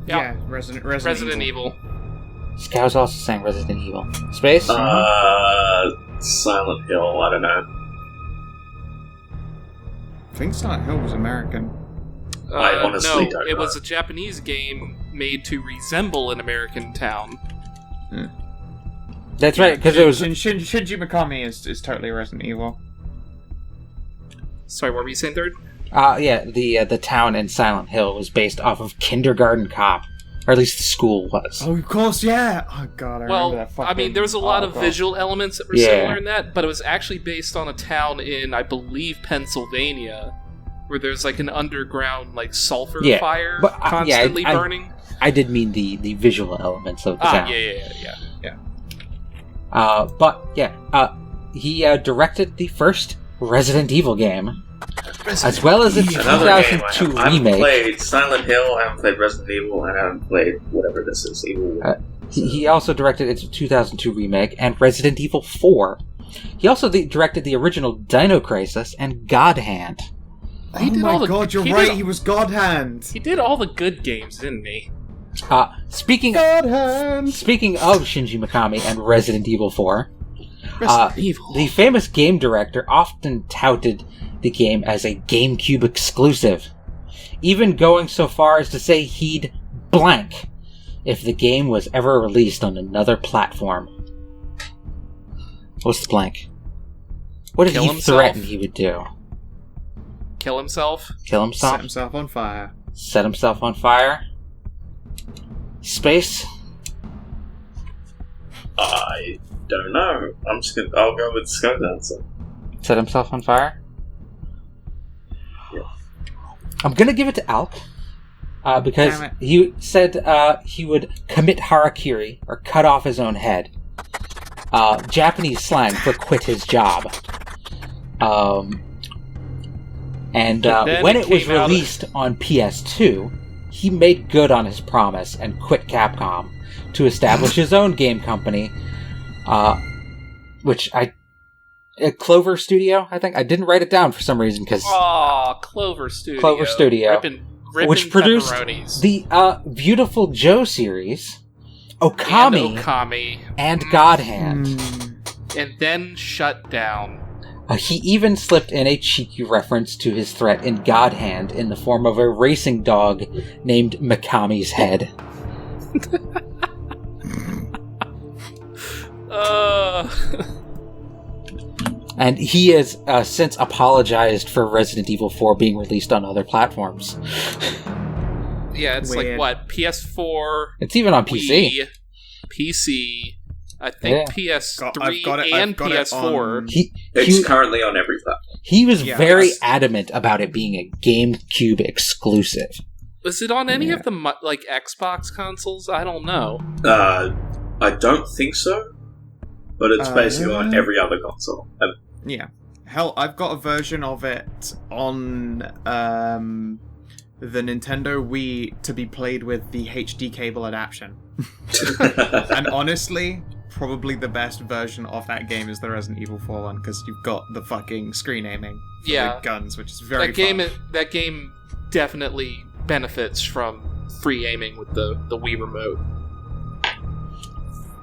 Yeah. Resident Evil. Scow's also saying Resident Evil. Space? Silent Hill, I don't know. I think Silent Hill was American. I honestly no, don't it know. was a Japanese game made to resemble an American town. That's right, because it was... Shinji Mikami is totally Resident Evil. Sorry, what were you saying, Third? yeah, the town in Silent Hill was based off of Kindergarten Cop. Or at least the school was. Oh, of course, yeah! Oh god, I remember Well, that fucking... I mean, there was a lot of God. visual elements that were Yeah. similar in that, but it was actually based on a town in, I believe, Pennsylvania, where there's like an underground like sulfur Yeah, fire but, constantly I- burning. I did mean the visual elements of the town. Yeah. But, yeah, he directed the first Resident Evil game, as well as its Another game 2002 I haven't remake. played Silent Hill, I haven't played Resident Evil, and I haven't played whatever this is, Evil Within. He also directed its 2002 remake and Resident Evil 4. He also directed the original Dino Crisis and God Hand. He Oh did my all the- god, you're he right, did- he was God Hand! He did all the good games, didn't he? Speaking God Hand! Speaking of Shinji Mikami and Resident Evil 4, Resident Evil. the famous game director often touted the game as a GameCube exclusive, even going so far as to say he'd blank if the game was ever released on another platform. What's the blank? What did Kill he himself? threaten he would do? Kill himself? Kill Set himself? himself on fire. Set himself on fire? Space? I don't know. I'll go with Scott's answer. Set himself on fire? Yeah. I'm gonna give it to Alk. Because Damn it. he said he would commit harakiri, or cut off his own head. Japanese slang for quit his job. And then when it it was came out- released on PS2, he made good on his promise and quit Capcom to establish his own game company, which Clover Studio, I think. I didn't write it down for some reason, because Aw, Clover Studio. Clover Studio. Ripping which produced pepperonis. the Beautiful Joe series, And Okami, Okami. and God Hand. Hmm. And then shut down. He even slipped in a cheeky reference to his threat in God Hand in the form of a racing dog named Mikami's Head. And he has since apologized for Resident Evil 4 being released on other platforms. Yeah, it's Weird. like, what, PS4? It's even on PC. Wii, PC, I think PS3 I've got it and on- PS4. It's currently on every platform. He was Yeah, very that's- adamant about it being a GameCube exclusive. Was it on any of the Xbox consoles? I don't know. I don't think so, but it's basically on every other console. Yeah. Hell, I've got a version of it on the Nintendo Wii to be played with the HD cable adaptation. And honestly, probably the best version of that game is the Resident Evil 4 one, because you've got the fucking screen aiming for the guns, which is very fun. That game definitely benefits from free aiming with the Wii remote.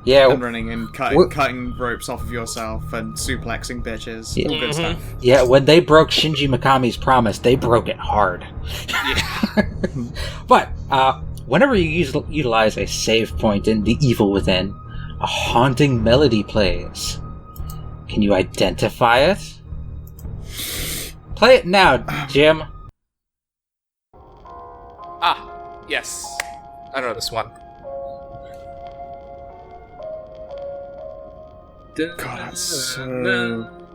Yeah, And running and cutting ropes off of yourself and suplexing bitches. Yeah. All good stuff. yeah. When they broke Shinji Mikami's promise, they broke it hard. Yeah. But whenever you utilize a save point in The Evil Within, a haunting melody plays. Can you identify it? Play it now, Jim. Yes. I know this one. God, that's so...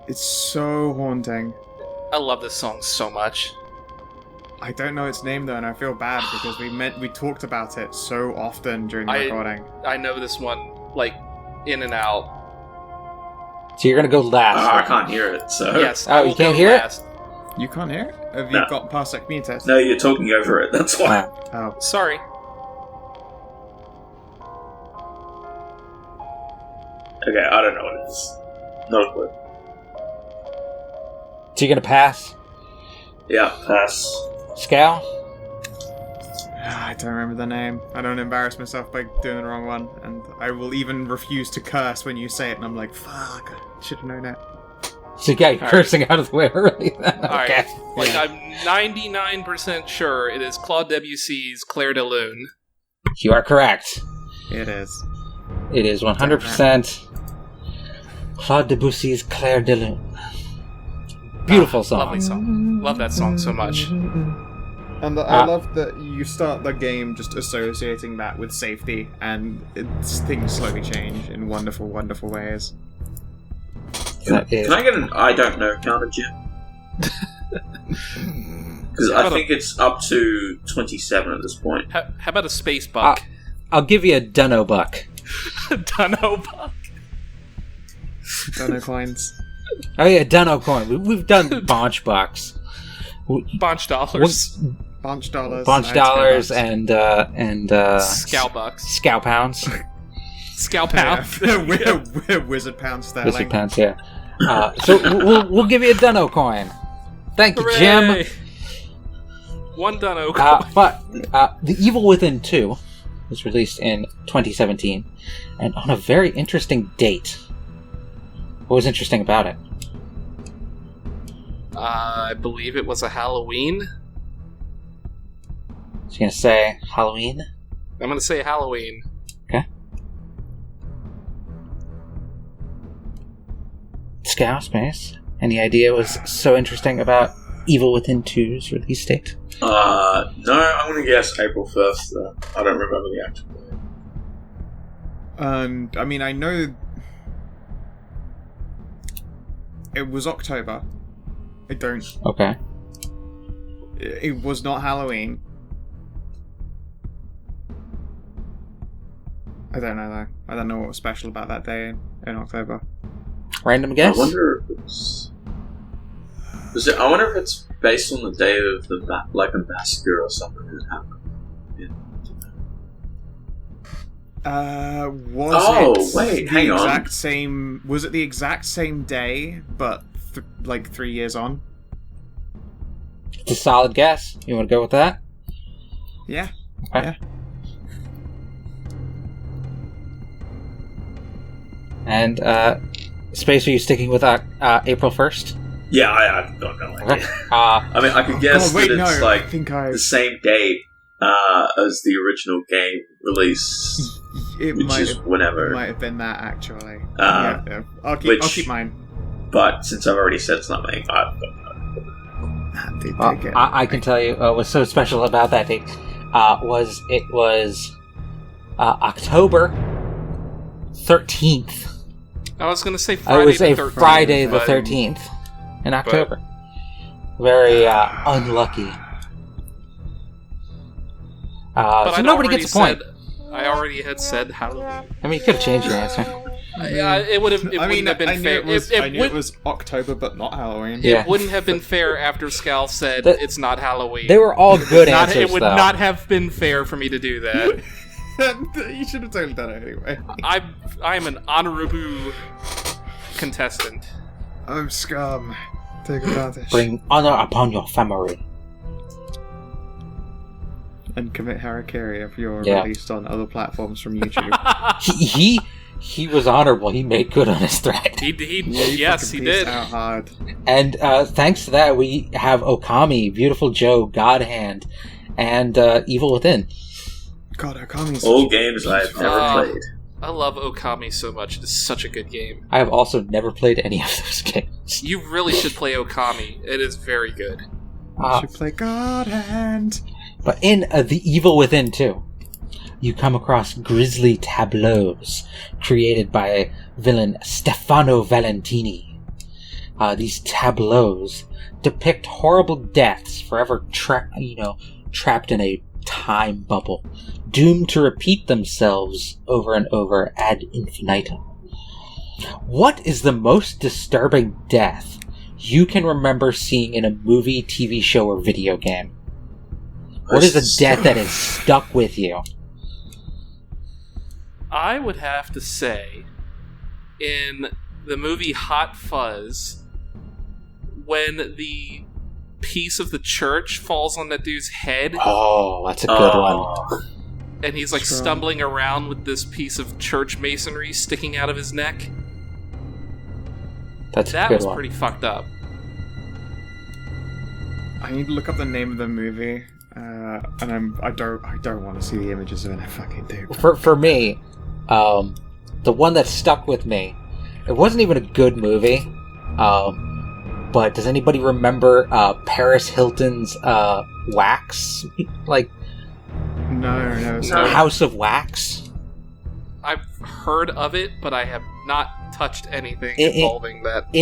It's so haunting. I love this song so much. I don't know its name though, and I feel bad because we talked about it so often during the recording. I know this one, like, in and out. So you're gonna go last. I can't hear it, so... Yes, Oh, I you will can't go hear it? last. You can't hear it? Have No. you got Parsec muted? No, you're talking over it, that's why. Oh. Sorry. Okay, I don't know what it is. Not a clue. So you're gonna pass? Yeah, pass. Scal? I don't remember the name. I don't embarrass myself by doing the wrong one, and I will even refuse to curse when you say it, and I'm like, fuck, I should have known it. So you got your cursing out of the way early then. Alright. Like, I'm 99% sure it is Claude Debussy's Clair de Lune. You are correct. It is. It is 100% Claude Debussy's Clair de Lune. Beautiful song. Lovely song. Love that song so much. And I love that you start the game just associating that with safety, and things slowly change in wonderful, wonderful ways. Can I get an I don't know counter, Jim? Because I think it's up to 27 at this point. How about a space buck? I'll give you a dunno buck. Dunno buck. Dunno coins. Oh yeah, dunno coin. We've done bonch bucks. Bonch dollars. Bunch dollars. Bonch dollars and Scow bucks. scow pounds. Scow pound. Wizard pound sterling. Wizard pounds, yeah. So we'll give you a dunno coin. Thank you, Jim. Hooray! One dunno coin. But The Evil Within 2 was released in 2017, and on a very interesting date. What was interesting about it? I believe it was a Halloween. So you're gonna say Halloween? I'm gonna say Halloween. Okay. Scow Space. Any idea what was so interesting about Evil Within 2's release date? No, I'm going to guess April 1st, though. I don't remember the actual date. And, I mean, I know... It was October. I don't... Okay. It was not Halloween. I don't know, though. I don't know what was special about that day in October. Random guess? I wonder if it's... I wonder if it's based on the day of the a massacre or something that happened. Hang on. Exact same? Was it the exact same day, but 3 years on? It's a solid guess. You want to go with that? Yeah. Okay. Yeah. And Space, are you sticking with April 1st? Yeah, I've got no idea. Okay. I mean, I can guess that it's I think the same date as the original game release, which is whenever. It might have been that, actually. I'll keep mine. But since I've already said something, I've got I can tell you what's so special about that date was October 13th. I was going to say Friday I would say the 13th. Friday the 13th in October. Very unlucky. So nobody gets a point. I already had said Halloween. I mean, you could have changed your answer. It wouldn't have been fair. I knew it was October, but not Halloween. Yeah. It wouldn't have been fair after Scal said it's not Halloween. They were all good answers, It would not have been fair for me to do that. You should have totally done it anyway. I am an honorable contestant. I'm scum. Take advantage. Bring honor upon your family. And commit harakiri if you're released on other platforms from YouTube. He was honorable. He made good on his threat. He did. Out hard. And thanks to that, we have Okami, Beautiful Joe, God Hand, and Evil Within. God, Okami's all games I've never played. I love Okami so much. It is such a good game. I have also never played any of those games. You really should play Okami. It is very good. You should play God Hand. But in The Evil Within 2, you come across grisly tableaus created by villain Stefano Valentini. These tableaus depict horrible deaths forever trapped in a time bubble, doomed to repeat themselves over and over ad infinitum. What is the most disturbing death you can remember seeing in a movie, TV show, or video game? What is a death that has stuck with you? I would have to say, in the movie Hot Fuzz, when the piece of the church falls on that dude's head. Oh, that's a good one. And he's stumbling around with this piece of church masonry sticking out of his neck. That was pretty fucked up. I need to look up the name of the movie. And I don't want to see the images of it. I fucking do. For me, the one that stuck with me, it wasn't even a good movie. But does anybody remember Paris Hilton's Wax? No. House of Wax? I've heard of it, but I have not touched anything involving that.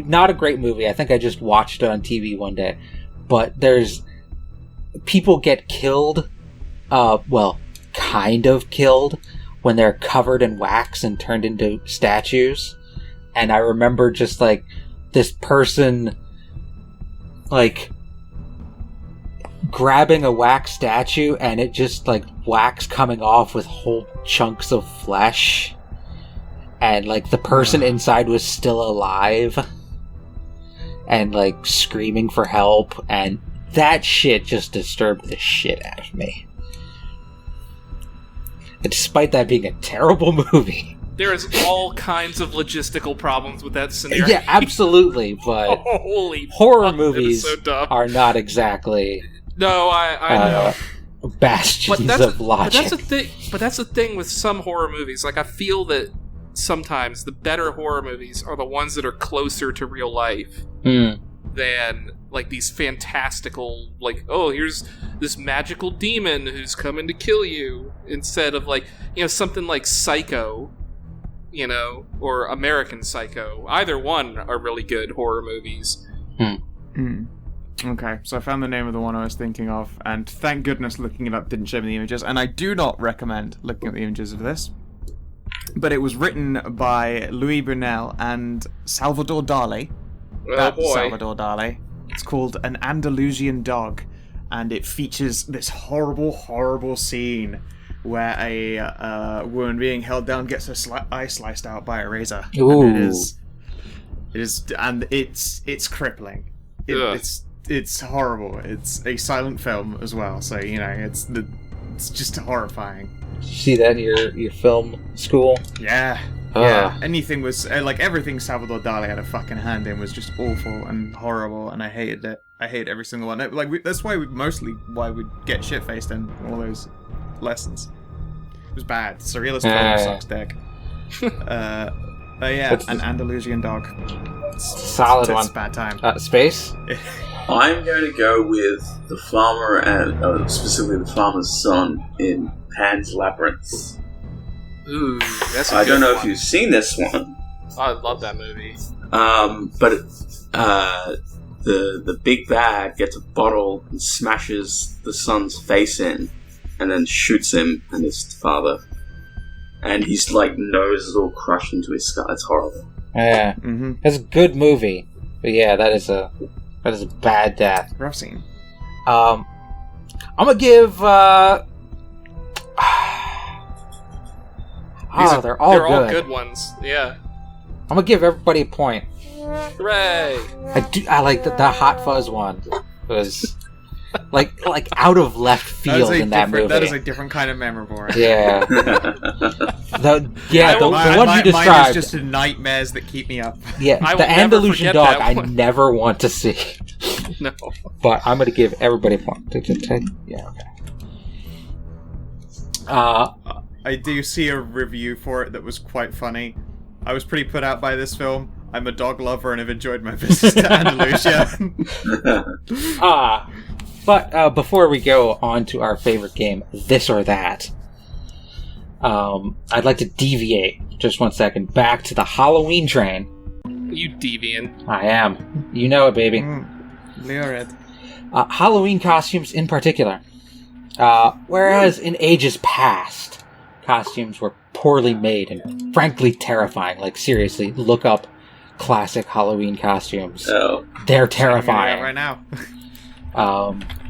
Not a great movie. I think I just watched it on TV one day. But there's people get killed, kind of killed, when they're covered in wax and turned into statues. And I remember just, this person, grabbing a wax statue and it just, wax coming off with whole chunks of flesh. And, the person inside was still alive. And, screaming for help. And that shit just disturbed the shit out of me. And despite that being a terrible movie... There is all kinds of logistical problems with that scenario. Yeah, absolutely, but horror movies are not exactly... No, I know. Bastions of logic. But that's the thing with some horror movies. I feel that sometimes the better horror movies are the ones that are closer to real life than these fantastical, here's this magical demon who's coming to kill you, instead of something like Psycho, or American Psycho. Either one are really good horror movies. Okay, so I found the name of the one I was thinking of, and thank goodness looking it up didn't show me the images, and I do not recommend looking at the images of this. But it was written by Louis Brunel and Salvador Dali. Salvador Dali. It's called An Andalusian Dog, and it features this horrible, horrible scene where a woman being held down gets her eye sliced out by a razor. Ooh. And it's crippling. It's horrible. It's a silent film as well, so it's just horrifying. Did you see that in your film school? Yeah. Yeah, anything was everything Salvador Dali had a fucking hand in was just awful and horrible, and I hated it. I hate every single one. That's why we'd get shit faced in all those lessons. It was bad. Surrealist film sucks dick. An Andalusian dog. Solid one. It's a bad time. Space. I'm going to go with the farmer and specifically the farmer's son in Pan's Labyrinth. Ooh, that's. I don't know if you've seen this one. Oh, I love that movie. But the big bad gets a bottle and smashes the son's face in, and then shoots him and his father, and his nose is all crushed into his skull. It's horrible. Yeah, It's a good movie, but yeah, that is a bad death. Rough scene. I'm gonna give. They're all good ones. Yeah. I'm gonna give everybody a point. Hooray! I like the Hot Fuzz one. It was like out of left field in that movie. That is a different kind of memorable. Right? Yeah. the one you described. Mine is just the nightmares that keep me up. Yeah, the Andalusian dog I never want to see. No. But I'm gonna give everybody a point. Yeah. Okay. I do see a review for it that was quite funny. I was pretty put out by this film. I'm a dog lover and have enjoyed my visits to Andalusia. But before we go on to our favorite game, This or That, I'd like to deviate just 1 second back to the Halloween train. You deviant. I am. You know it, baby. Lurid. Halloween costumes in particular. Whereas in ages past, costumes were poorly made and frankly terrifying. Seriously, look up classic Halloween costumes. Oh. They're terrifying. Right now.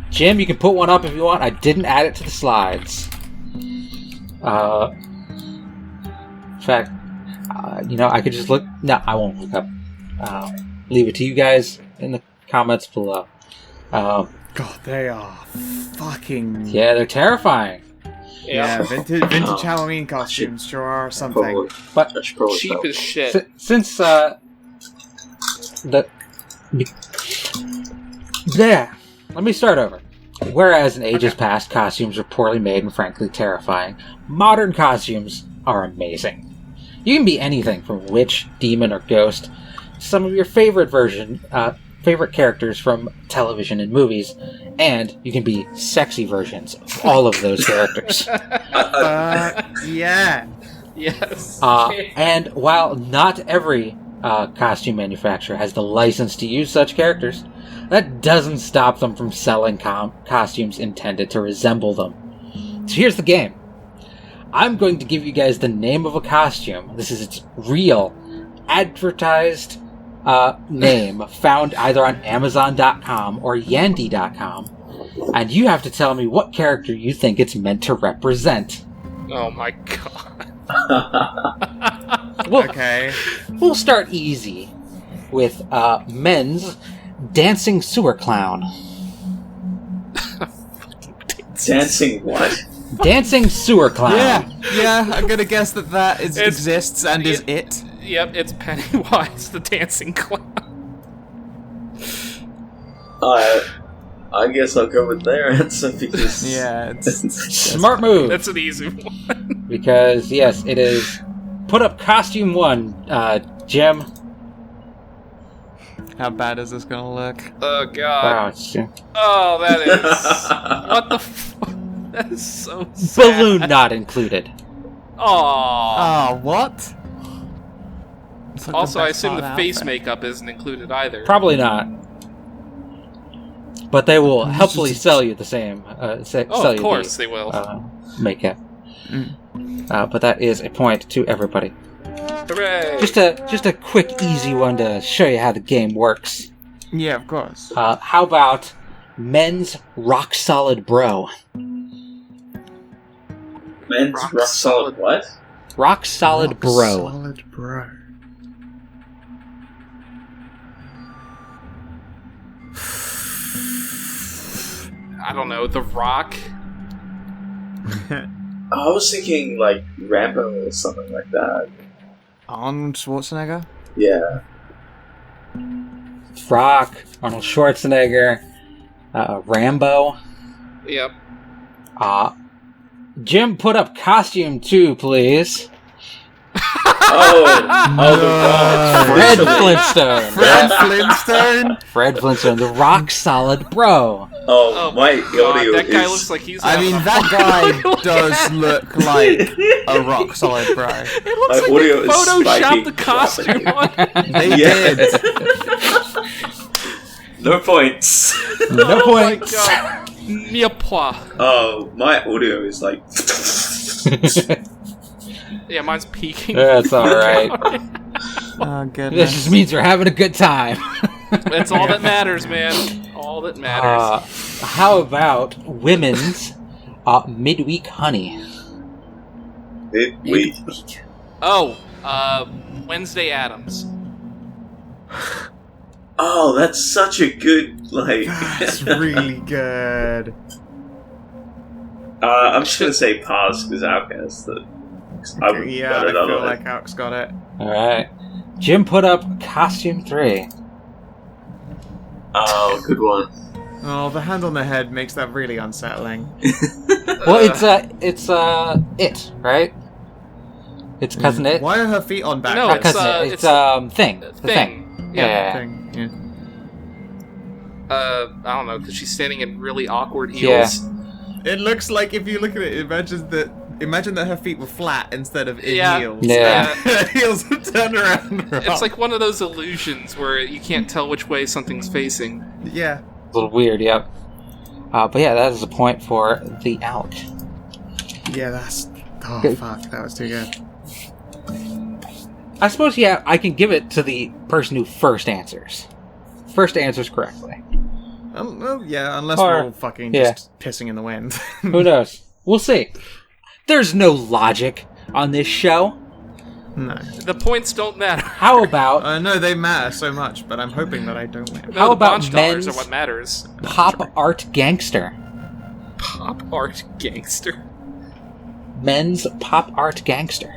Jim, you can put one up if you want. I didn't add it to the slides. In fact, I could just look. No, I won't look up. Leave it to you guys in the comments below. God, they are fucking... Yeah, they're terrifying. Yeah, vintage Halloween costumes sure are something. But cheap as shit. Since let me start over. Whereas in ages past, costumes were poorly made and frankly terrifying, modern costumes are amazing. You can be anything from witch, demon, or ghost. Some of your favorite characters from television and movies, and you can be sexy versions of all of those characters. Yeah. Yes. And while not every costume manufacturer has the license to use such characters, that doesn't stop them from selling costumes intended to resemble them. So here's the game. I'm going to give you guys the name of a costume. This is its real, advertised name, found either on Amazon.com or Yandy.com, and you have to tell me what character you think it's meant to represent. Oh my god. Okay. We'll start easy with men's dancing sewer clown. Dancing what? Dancing sewer clown. Yeah, I'm gonna guess that exists and is it. Yep, it's Pennywise the dancing clown. I guess I'll go with their answer because... Yeah, it's smart move. That's an easy one. Because, yes, it is... Put up costume 1, Jim. How bad is this gonna look? Oh, God. Wow, Oh, that is... What the fuck? That is so sad. Balloon not included. Aww. Oh, what? Also, I assume the face makeup isn't included either. Probably not. But they will helpfully sell you the same. Of course they will. Makeup. But that is a point to everybody. Hooray! Just a quick, easy one to show you how the game works. Yeah, of course. How about men's rock solid bro? Men's rock solid what? Rock solid bro. Solid bro. I don't know, The Rock? I was thinking Rambo or something like that. Arnold Schwarzenegger? Yeah. Rock, Arnold Schwarzenegger, Rambo. Yep. Jim, put up costume 2, please. Fred Flintstone. Fred Flintstone, the rock solid bro. Oh my God, god, that guy looks like he's. I mean, that guy does look like a rock solid bro. It looks like they photoshopped the costume on. They did. No points. No points. Oh my god. Miapois. Oh, my audio is like. Yeah, mine's peaking. That's alright. Oh, goodness. This just means we're having a good time. That's all that matters, man. All that matters. How about women's midweek honey? Midweek. Oh, Wednesday Addams. Oh, that's such a good, like... That's really good. I'm just gonna say pass, because Outcast. I feel like Alk's got it. Alright. Jim put up costume 3. Oh, good one. Oh, the hand on the head makes that really unsettling. Well, it's It, right? It's Cousin It? Why are her feet on back? No, Not Cousin It. It's Thing. The Thing. Yeah. Thing, yeah. I don't know, because she's standing in really awkward heels. It looks like, if you look at it, imagine that her feet were flat instead of in heels. Yeah. Her heels would turn around. It's like one of those illusions where you can't tell which way something's facing. Yeah. A little weird, yep. But yeah, that is a point for the Alk. Yeah, that's... Oh, Good. fuck. That was too good. I suppose, yeah, I can give it to the person who first answers correctly. Well, yeah, unless Or- we're all fucking yeah. just pissing in the wind. Who knows? We'll see. There's no logic on this show. No. The points don't matter. How about No, they matter so much, but I'm hoping that I don't win. No, How the about Bonch dollars men's- are what matters. pop art gangster? Pop art gangster. Men's pop art gangster.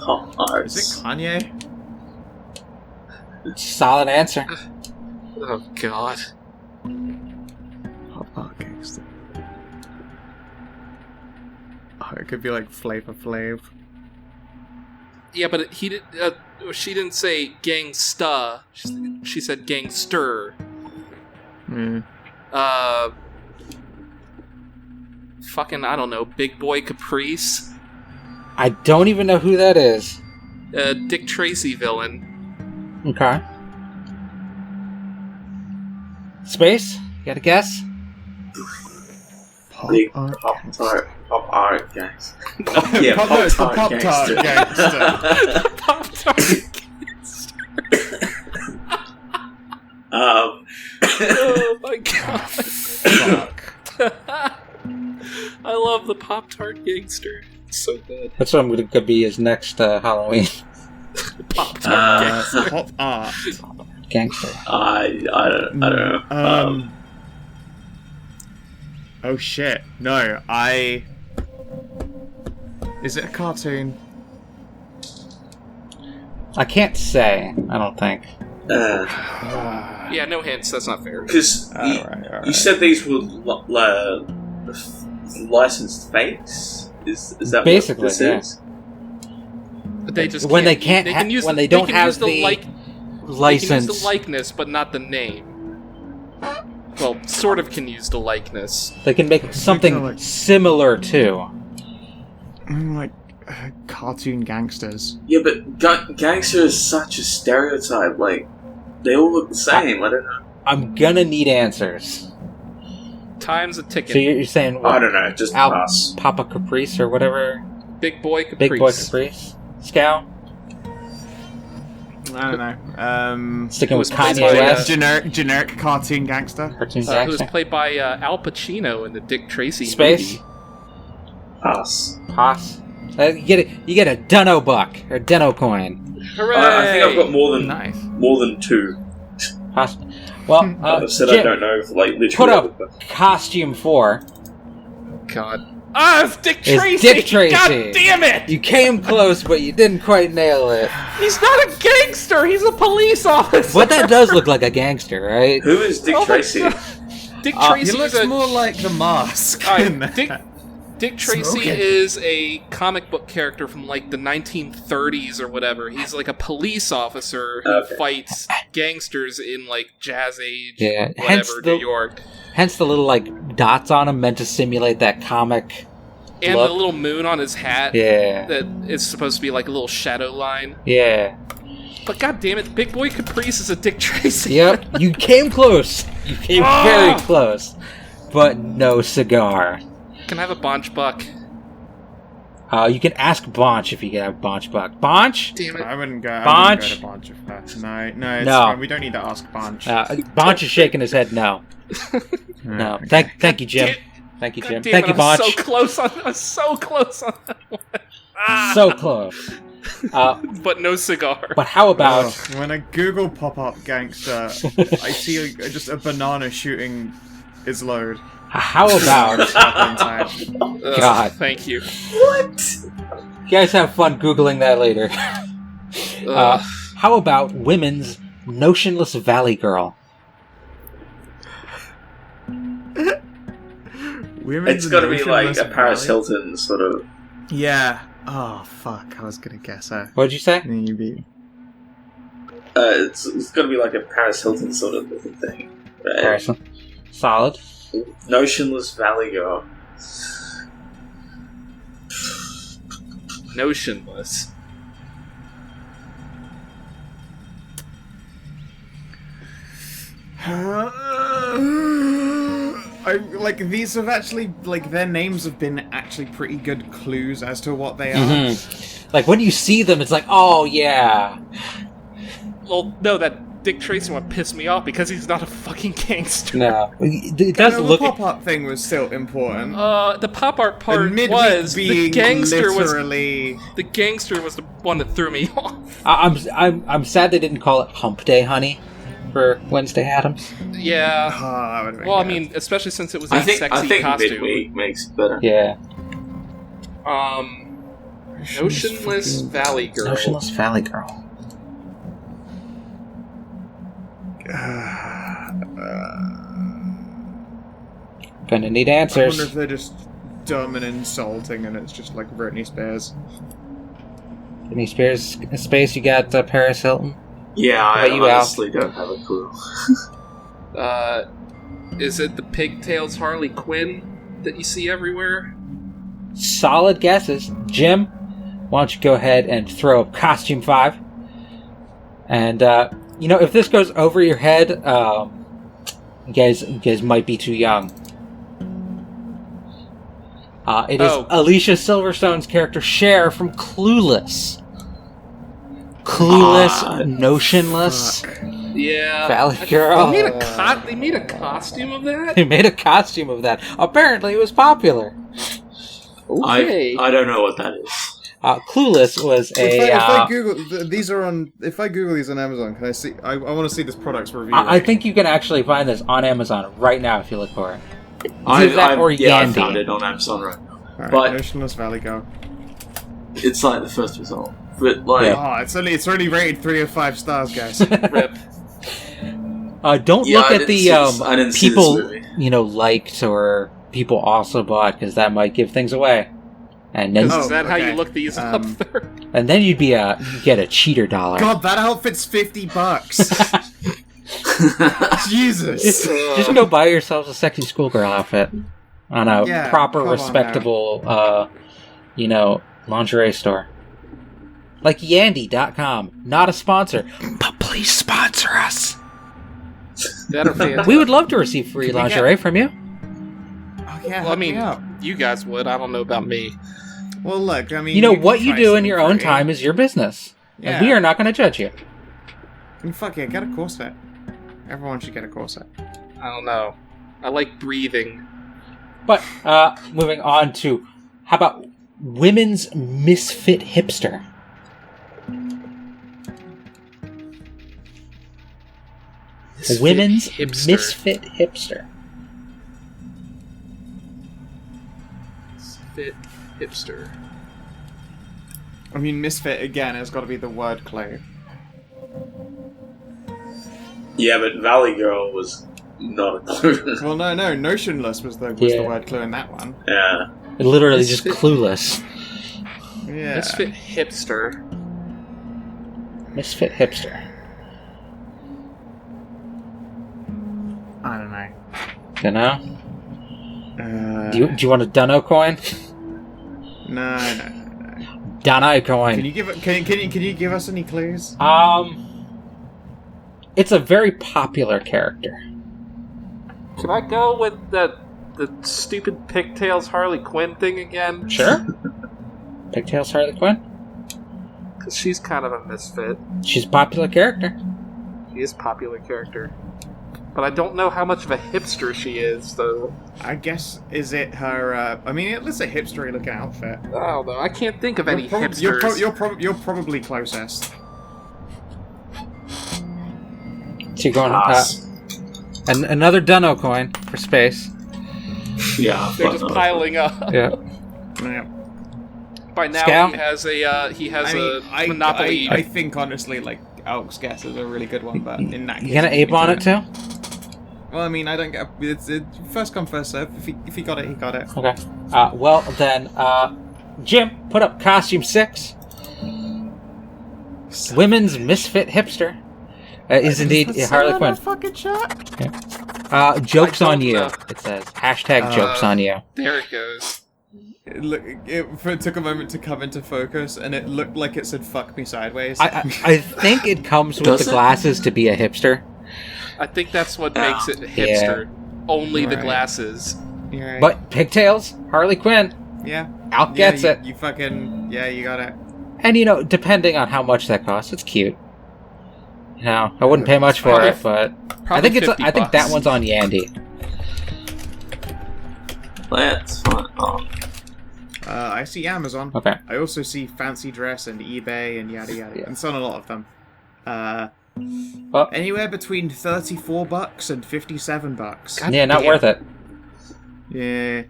Oh, Is it Kanye? Solid answer. Oh god. Pop art gangster. Oh, it could be like Flavor Flav. Yeah, but she didn't say gangsta. She said gangster. Fucking, I don't know, Big Boy Caprice. I don't even know who that is. Dick Tracy villain. Okay. Space? You got a guess? Big art pop art gangster. Yeah, Pop-Tart gangster. gangster. Pop-Tart gangster. Oh my god. Fuck. I love the Pop-Tart gangster. It's so good. That's what I'm going to be his next Halloween. Pop-Tart gangster. Pop art. Gangster. I don't know. Oh shit. No, Is it a cartoon? I can't say, I don't think. Yeah, no hints. That's not fair. Because Alright. you said these were licensed fakes? Is that Basically, what this yeah. is? But they just When can't, they can't they ha- can use when the, they don't can have use the the like, license. They can use the likeness, but not the name. Well, sort of can use the likeness. They can make something like- similar to. Like cartoon gangsters. Yeah, but gangster is such a stereotype. Like, they all look the same. I don't know. I'm gonna need answers. Time's a ticket. So you're saying I don't know. Just pass. Papa Caprice or whatever? Big Boy Caprice. Big Boy Caprice? Scow? I don't know. Sticking with was played Kanye by, West? Generic cartoon gangster. Cartoon Who was gangster? played by Al Pacino in the Dick Tracy Space? movie. Pass. Pass. You get a Dunno buck or Dunno coin. Hooray! I think I've got more Nice. than two. Pass. Well, I've said Jim, I don't know for like literally. put up costume 4. God. It's Dick It's Tracy! Dick Tracy. God damn it! You came close, but you didn't quite nail it. He's not a gangster, he's a police officer! But that does look like a gangster, right? Who is Dick Tracy? Dick He Tracy looks is more like the Mask. Dick Tracy Smoking. is a comic book character from like the 1930s or whatever. He's like a police officer who fights gangsters in like Jazz Age, whatever, New York. Hence the little like dots on him meant to simulate that comic And look. the little moon on his hat that is supposed to be like a little shadow line. Yeah. But god damn it, Big Boy Caprice is a Dick Tracy. Yep, you came close. You came very close. But no cigar. Can I have a Bonch Buck? You can ask Bonch if you can have Bonch Buck. Bonch? Damn it. I wouldn't go to Bonch? Bonch if that. No, it's No. fine. We don't need to ask Bonch. Bonch is shaking his head no. No. Okay. Thank you, Jim. Thank you, God Jim. damn Thank it, you, Bonch. I'm so close on that one. So close. But no cigar. But how about... Ugh, when I Google pop-up gangster, I see just a banana shooting its load. How about... God. Thank you. What? You guys have fun Googling that later. How about women's notionless valley girl? It's got to be like a Paris Hilton sort of. Yeah. Oh fuck! I was gonna guess her. What'd you say? You beat. It's got to be like a Paris Hilton sort of thing. Right? Harrison. Solid. Notionless Valley Girl. Notionless. These have actually their names have been actually pretty good clues as to what they are. Like when you see them, it's like, oh yeah. Well, no, that Dick Tracy one pissed me off because he's not a fucking gangster. No, it does The look. pop-up thing was still important. The pop art part Admit was being the gangster literally... the gangster was the one that threw me off. I'm sad they didn't call it Hump Day, honey, for Wednesday Addams. Yeah. that would've been Well, I good. mean, especially since it was I a think sexy costume. midweek makes it better. Yeah. Notionless Valley Girl. Notionless Valley Girl. Gonna need I answers. wonder if they're just dumb and insulting, and it's just like Britney Spears. Britney Spears space. You got Paris Hilton. Yeah, I What about you, honestly don't have a clue. Is it the pigtails Harley Quinn that you see everywhere? Solid guesses, Jim. Why don't you go ahead and throw up costume 5? And if this goes over your head, you guys might be too young. It is Alicia Silverstone's character Cher from Clueless. Clueless, notionless, Yeah. Valley Girl. They made a costume of that? They made a costume of that. Apparently, it was popular. Okay. I don't know what that is. Clueless was If I Google if I Google these on Amazon, can I see? I want to see this product's review. I think you can actually find this on Amazon right now if you look for it. I Yandy. found it on Amazon right now. Alright, but- Notionless Valley Girl. It's like the first result. But like, Oh, it's only rated 3 of 5 stars, guys. Rip. Don't Yeah, look I at didn't the see this- I didn't see this people movie. liked or people also bought, because that might give things away. And then Is that how okay. you look these up there? and then you'd be you get a cheater dollar. God, that outfit's $50. Jesus. Just go buy yourselves a sexy schoolgirl outfit on a Yeah, proper, come on respectable, lingerie store. Like Yandy.com. Not a sponsor, but please sponsor us. That are fantastic. We would love to receive free Can we lingerie from you. Oh, yeah, Well, I mean, help me you guys would. I don't know about me. out. Well, look, I mean, You know, can what you try do in something your own free. time is your business. Yeah. And we are not going to judge you. And fuck yeah, get a corset. Everyone should get a corset. I don't know. I like breathing. But, moving on to, how about women's misfit hipster? Women's hipster. misfit hipster. Misfit hipster. I mean, misfit again has got to be the word clue. Yeah, but Valley Girl was not a clue. Well, no, notionless was the word clue in that one. Yeah. It literally just clueless. Yeah. Misfit hipster. Misfit hipster. I don't know. Dunno? Do you want a Dunno coin? No. Dunno coin. Can you give us any clues? It's a very popular character. Can I go with the stupid Pigtails Harley Quinn thing again? Sure. Pigtails Harley Quinn? Because she's kind of a misfit. She's a popular character. She is a popular character. But I don't know how much of a hipster she is, though. I guess, is it her, I mean, it looks a hipstery looking outfit. I don't know. I can't think of any hipsters. You're probably closest. So you're going and another Dunno coin for space. Yeah. They're just piling up. Yeah. Yeah. By now, Scout? he has a monopoly. I think, honestly, like, Elk's guess is a really good one, but in that case... You gonna ape on it too? Well, I mean, I don't get... It's first come, first serve. If he got it, he got it. Okay. Well, then, Jim, put up costume 6. Women's misfit hipster. Is indeed Harley Quinn. Fucking shot? Yeah. Joke's on you, know. It says. Hashtag joke's on you. There it goes. It took a moment to come into focus, and it looked like it said "fuck me" sideways. I think it comes with Does the it? glasses to be a hipster. I think that's what makes it hipster. Only the Right. glasses. You're right. But Pigtails, Harley Quinn, yeah, Al gets it. You fucking you got it. And depending on how much that costs, it's cute. I wouldn't pay much for it, but I think $50. I think that one's on Yandy. That's fine. Oh. I see Amazon. Okay. I also see Fancy Dress and eBay and yada yada, Yeah. and so on a lot of them. Well, Anywhere between $34 and $57. God yeah, not damn. worth it. Yeah.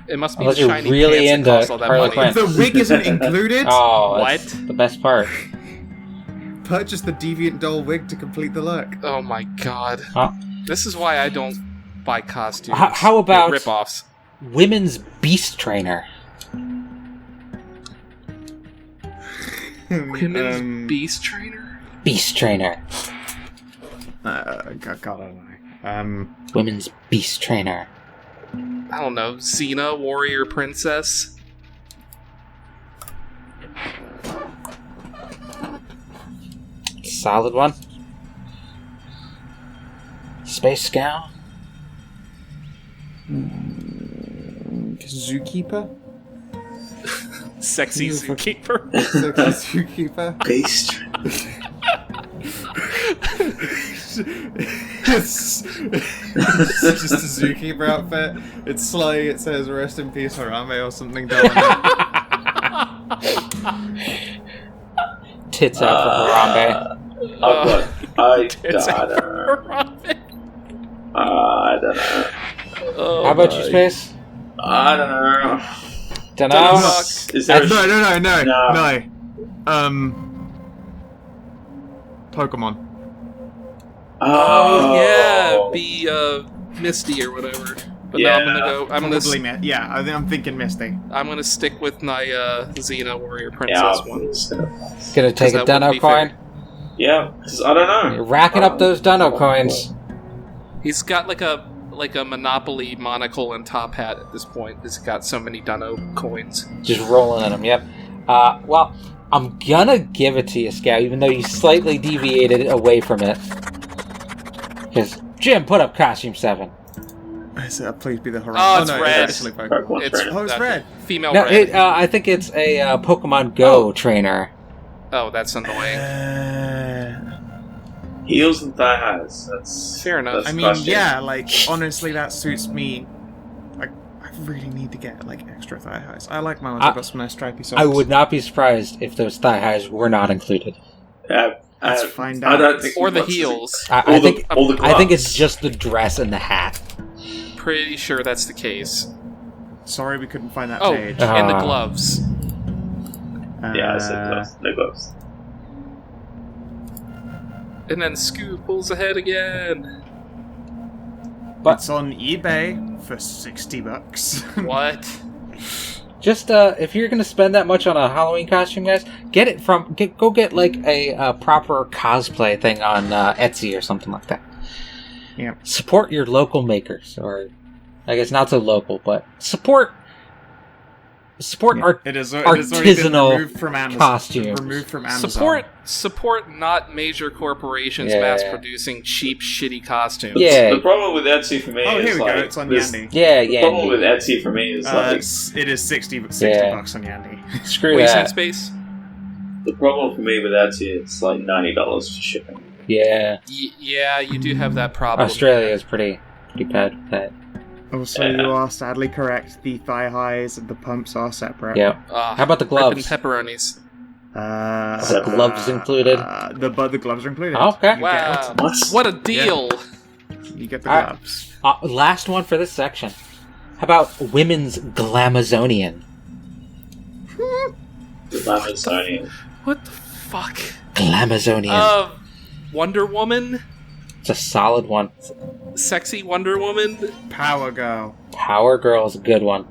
It must be Unless the you're shiny really pants into that cost all that Harley money. Quinn. The wig isn't included. Oh, that's What? the best part. Purchase the Deviant Doll wig to complete the look. Oh my god. Huh? This is why I don't buy costumes. How about- They're rip-offs? Women's beast trainer. Women's beast trainer? Beast trainer. God, I don't know. Women's beast trainer. I don't know. Xena, warrior princess? Solid one. Space Scout. Zookeeper? Sexy zookeeper? Sexy zookeeper? Beast. it's just a zookeeper outfit. It's slay, it says rest in peace Harambe or something down it. Tits out for Harambe. I don't know. Oh, How about you, Space? I don't know. Dunno. Fuck. Is there? No. Pokemon. Oh, yeah. Be, Misty or whatever. But Yeah. now I'm gonna I'm thinking Misty. I'm gonna stick with my, Xena, warrior Yeah. princess one. Gonna take a that wouldn't Dunno be coin. Yeah, 'cause I don't You're know. racking up those Dunno coins. He's got like a Monopoly monocle and top hat at this point. He's got so many Dunno coins. Just rolling in them, yep. Well, I'm gonna give it to you, Scout, even though you slightly deviated away from it. Because Jim put up costume 7. I said, please be the Harambe. Oh, it's no, red. It's actually Pokemon. Pokemon It's trainer. Oh, it's red. Female No, red. I think it's a Pokemon Go trainer. Oh, that's annoying. Heels and thigh highs. That's Fair enough. that's I mean, question. yeah, like, honestly, that suits me. Like, I really need to get, like, extra thigh highs. I like my ones. I've got some nice stripy socks. I would not be surprised if those thigh highs were not included. Let's find I out. don't think Or he the wants to- heels. I All think the, all the I think gloves. it's just the dress and the hat. Pretty sure that's the case. Sorry, we couldn't find that Oh, page. and the gloves. Yeah, I said gloves. No gloves. And then Scoo pulls ahead again. But It's on eBay for $60. What? just if you're gonna spend that much on a Halloween costume, guys, go get like a proper cosplay thing on Etsy or something like that. Yeah. Support your local makers, or I guess not so local, but support It is already been artisanal removed from Amazon. costume. Removed from Amazon. Support not major corporations Yeah. mass producing cheap, shitty costumes. Yeah. The problem with Etsy for me Oh, is here we like go. It's on this- Yandy. Yeah, The yeah. problem with Etsy for me is like It is 60 Yeah. bucks on Yandy. Screw Waste that. space. the problem for me with Etsy is like $90 for shipping. Yeah, Yeah, you do have that problem. Australia is pretty bad with that. Also, Yeah. you are sadly correct. The thigh highs and the pumps are separate. Yeah. How about the gloves? Ripping pepperonis. The gloves included? The gloves are included. Okay. You Wow. What? What a deal. You get the Alright. gloves. Last one for this section. How about women's Glamazonian? The Amazonian. What the fuck? Glamazonian. Wonder Woman? It's a solid one. Sexy Wonder Woman? Power Girl. Power Girl is a good one.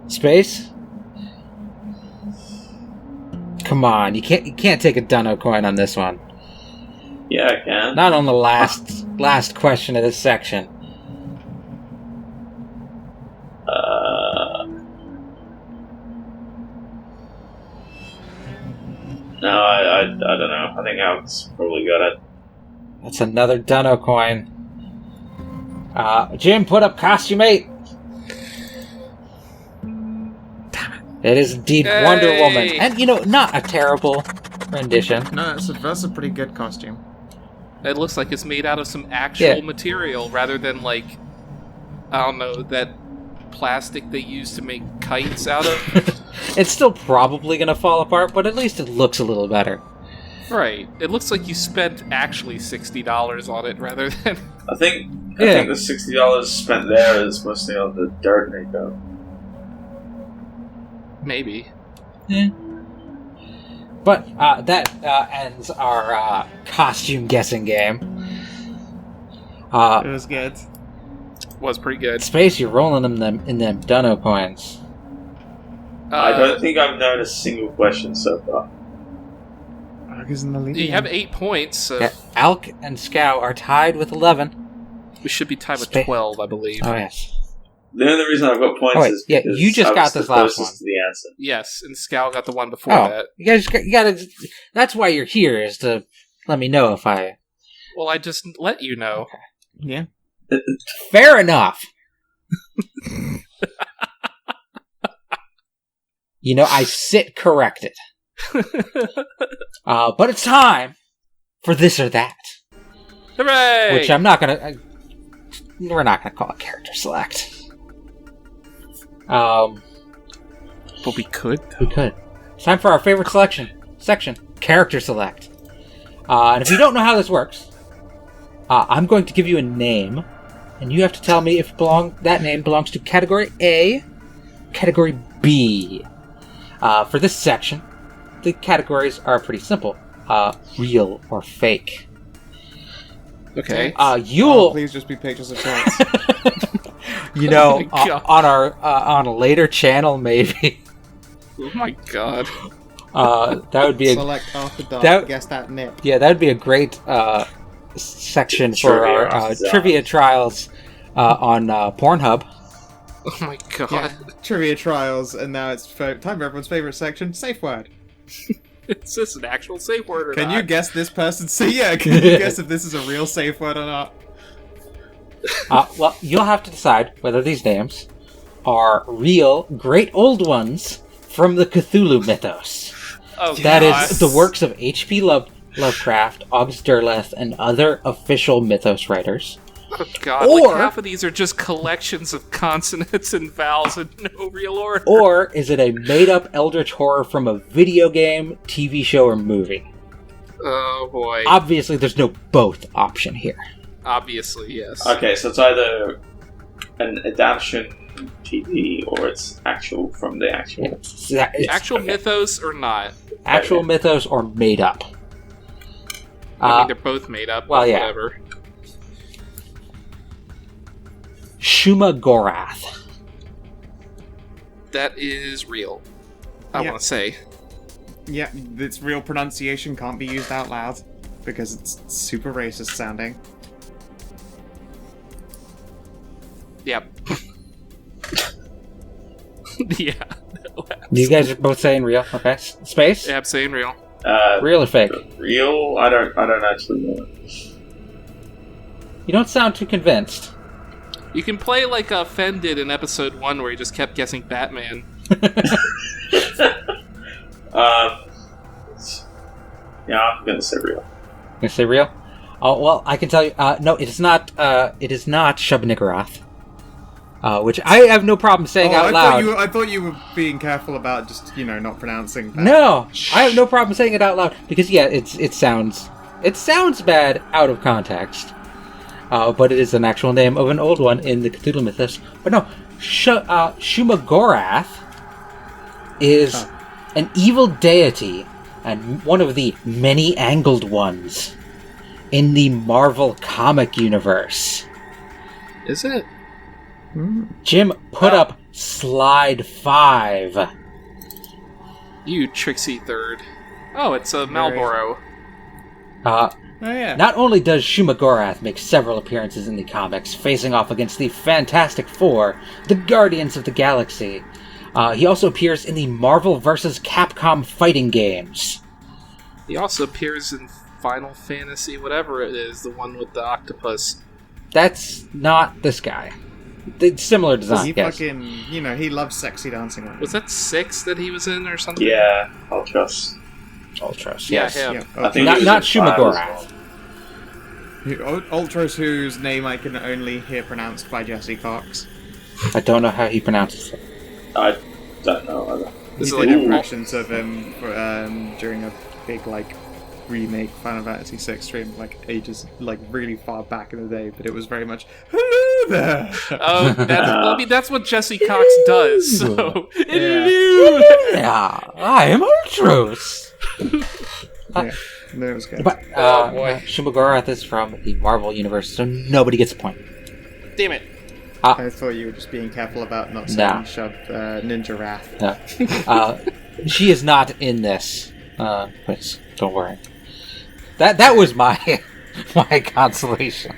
Space? Come on, you can't take a Dunno coin on this one. Yeah, I can. Not on the last question of this section. No, I don't know. I think Alex probably got it. That's another Dunno coin. Jim, put up costume 8. It is indeed Yay! Wonder Woman. And, not a terrible rendition. No, that's a pretty good costume. It looks like it's made out of some actual Yeah. material rather than, like, I don't know, that plastic they use to make kites out of. It's still probably going to fall apart, but at least it looks a little better. Right. It looks like you spent actually $60 on it rather than... I think the $60 spent there is mostly on the dirt makeup. Maybe. Yeah. But that ends our costume guessing game. It was good. Was pretty good. Space, you're rolling them in them Dunno coins. I don't think I've known a single question so far. Argus in the lead. You have 8 points, so Yeah, Alk and Scow are tied with 11. we should be tied with Spa- 12, I believe. Oh, yes. The only reason I've got points Oh, wait, is yeah, because you just I got was this the last closest one. to the answer. Yes, and Scal got the one before Oh, that. you gotta... That's why you're here, is to let me know if I... Well, I just let you know. Yeah. Fair enough! I sit corrected. But it's time for this or that. Hooray! Which I'm not gonna... we're not gonna call it character select. But we could. We could. It's time for our favorite section, character select. And if you don't know how this works, I'm going to give you a name, and you have to tell me if that name belongs to category A, category B. For this section, the categories are pretty simple: real or fake. Okay. You'll, Please just be pictures of plants. Oh my God. on a later channel, maybe. Oh my god. That would be a Select after dark. that- Guess that nip. Yeah, that would be a great section for Trivia our after trivia trials on Pornhub. Oh my god. Yeah. Trivia trials, and now it's time for everyone's favorite section: safe word. Is this an actual safe word or Can not? you guess this person's? Can you guess if this is a real safe word or not? Well, you'll have to decide whether these names are real, great old ones from the Cthulhu mythos. Oh, That God. is the works of H.P. Lovecraft, August Derleth, and other official mythos writers. Oh god, Or- like half of these are just collections of consonants and vowels in no real order. Or is it a made-up eldritch horror from a video game, TV show, or movie? Oh boy. Obviously, there's no both option here. Obviously, yes. Okay, so it's either an adaptation TV or it's actual from the actual. It's Actual mythos or not? actual mythos or made up. I mean, they're both made up. well, But yeah. whatever. Shumagorath. That is real. I Yeah. want to say. Yeah, its real pronunciation can't be used out loud because it's super racist sounding. Yep. Yeah. No, You guys are both saying real. Okay. Space? yeah, I'm saying real. Real or fake? Real? I don't actually know. You don't sound too convinced. You can play like Offended in episode 1 where he just kept guessing Batman. Yeah, I'm gonna say real. You say real? Oh, well, I can tell you. No, it is not. It is not Shub-Niggurath. Which I have no problem saying out loud. I thought you were being careful about just, not pronouncing that. No, I have no problem saying it out loud because it sounds bad out of context. But it is an actual name of an old one in the Cthulhu mythos. But no, Shumagorath is an evil deity and one of the many-angled ones in the Marvel comic universe. Is it? Jim, put up slide 5. You tricksy third. Oh, it's a Malboro. Oh, yeah. Not only does Shumagorath make several appearances in the comics, facing off against the Fantastic Four, the Guardians of the Galaxy, he also appears in the Marvel vs. Capcom fighting games. He also appears in Final Fantasy, whatever it is, the one with the octopus. That's not this guy. It's similar design, He yes. fucking, he loves sexy dancing. Was that 6 that he was in or something? Yeah, I'll trust. Ultros, Yeah, yes. him. Yeah. I think Not it was not in 5 as Shumagorath. Ultros, whose name I can only hear pronounced by Jesse Cox. I don't know how he pronounces it. well. I don't know either. This He is like did a impressions of him during a big remake Final Fantasy VI stream ages really far back in the day, but it was very much hello there. Oh, that's what Jesse Cox does. So, Yeah, I am Ultros. Yeah, no, it was good. But Oh, boy. Shumagorath is from the Marvel universe, so nobody gets a point. damn it. I thought you were just being careful about not saying Nah. Ninja Wrath. No. She is not in this. Please, don't worry. That was my consolation.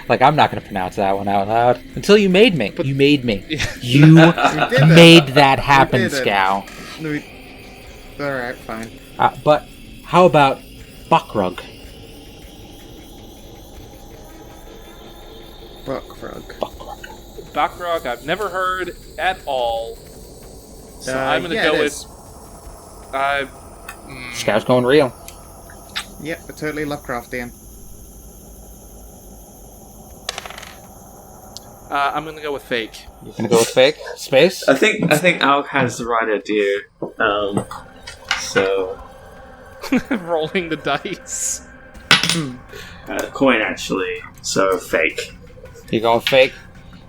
I'm not going to pronounce that one out loud until you made me. You made me. You made that happen, did it. Scow. No, alright, fine. But how about Buckrug? Buckrug. Bakrog, I've never heard at all. So I'm going to go with... Scow's going real. Yep, but totally Lovecraftian. I'm going to go with fake. You're going to go with fake? Space? I think Alk has the right idea. So Rolling the dice. coin actually. So fake. You're going fake?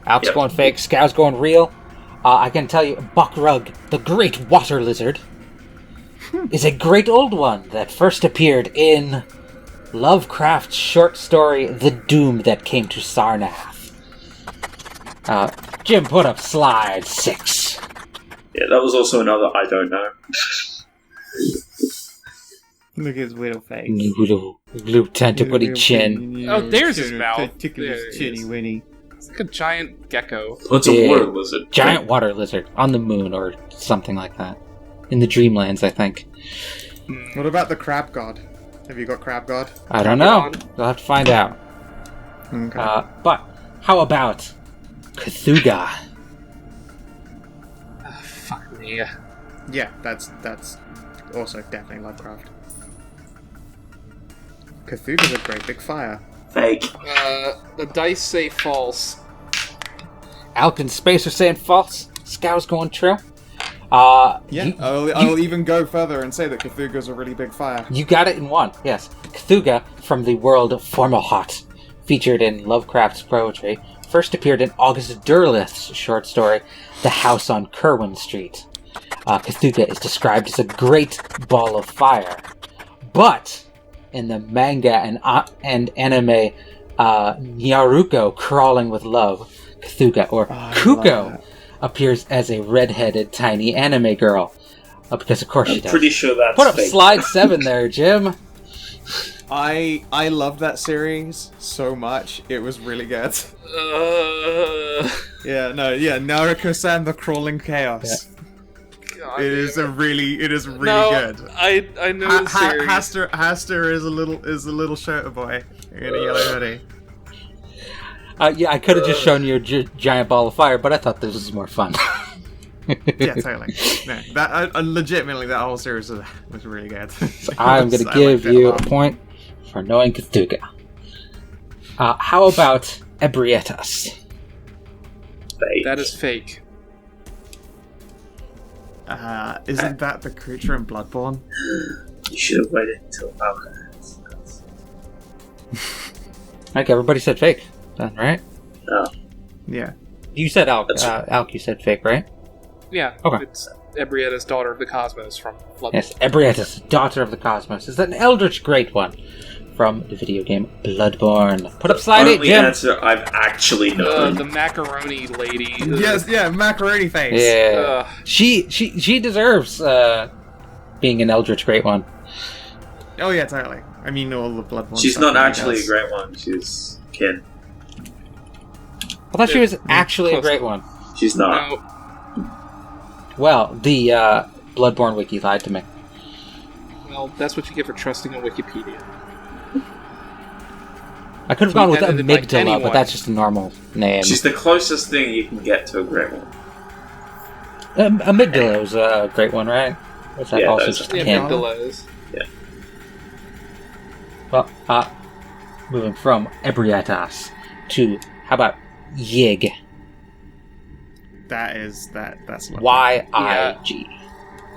Alp's Yep. going fake. Scow's going real. I can tell you, Buckrug, the great water lizard, is a great old one that first appeared in Lovecraft's short story, The Doom That Came to Sarnath. Jim, put up slide 6. Yeah, that was also another I don't know. Look at his little face. Blue tentacly chin. Oh, there's his mouth. Tickle There his he chinny is. winny. It's like a giant gecko. What's a Yeah. water lizard? Giant water lizard on the moon or something like that. In the Dreamlands, I think. What about the crab god? Have you got crab god? I don't know. We'll have to find out. Okay. But how about Cthulhu? Fuck me. Yeah, that's also definitely Lovecraft. Cthulhu's a great big fire. Fake. The dice say false. Alk and Space are saying false. Scow's going true. Yeah, You, I'll even go further and say that Cthulhu's a really big fire. you got it in one. Yes. Cthulhu from the world of Formalhaut featured in Lovecraft's poetry, first appeared in August Derleth's short story, The House on Kerwin Street. Cthulhu is described as a great ball of fire. But in the manga and anime Nyaruko Crawling with Love, Cthulhu, or Kuko, appears as a red-headed tiny anime girl. Because of course she does. I'm pretty sure that's Put up fake. slide 7 there, Jim. I loved that series so much. It was really good. Naruko-san, the Crawling Chaos. God, It is really no, good. I know the series. Haster is a little shorter boy in a yellow hoodie. I could have just shown you a giant ball of fire, but I thought this was more fun. Yeah, totally. No, that legitimately, that whole series was really good. So I'm going to give you a point for knowing Cthulhu. How about Ebrietas? Fake. That is fake. Isn't that the creature in Bloodborne? You should have waited until Alchemist. Like everybody said fake, then, right? No. Yeah. You said Alk. That's right. Alk, you said fake, right? Yeah. Okay. It's Ebrietta's daughter of the cosmos from Bloodborne. Yes, Ebrietas, daughter of the cosmos, is an eldritch great one from the video game Bloodborne. Put up slide 8, Only Jim. answer I've actually known. The macaroni lady. Yes, yeah, macaroni face. Yeah, she deserves being an eldritch great one. Oh yeah, totally. I mean, all the Bloodborne. She's stuff not that he actually a does. great one. She's kin. I thought she was actually a great one. She's not. No, Well, the Bloodborne wiki lied to me. well, that's what you get for trusting in Wikipedia. I could have gone with Edited by Amygdala, anyone. but that's just a normal name. She's the closest thing you can get to a great one. Amygdala was a great one, right? Was that Yeah, also that's just Yeah, a kin? Amygdala is. Well, moving from Ebrietas to, how about Yig? That's Y-I-G.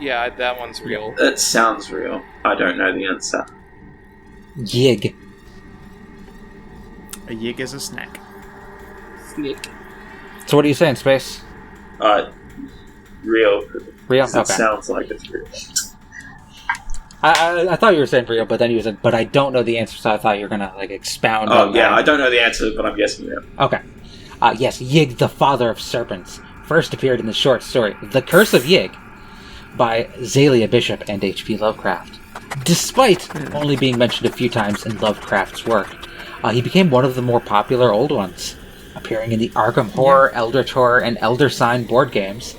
Yeah, that one's real. That sounds real. I don't know the answer. Yig. A yig is a snack. Sneak. So what are you saying, Space? Real. Real? It Okay. sounds like it's real. I thought you were saying real, but then you said, but I don't know the answer, so I thought you were going to expound Oh, on yeah, that. I don't know the answer, but I'm guessing real. Okay. Yes, Yig, the father of serpents, first appeared in the short story The Curse of Yig by Zalia Bishop and H.P. Lovecraft. Despite only being mentioned a few times in Lovecraft's work, he became one of the more popular old ones, appearing in the Arkham Horror, Eldritch Horror, and Elder Sign board games,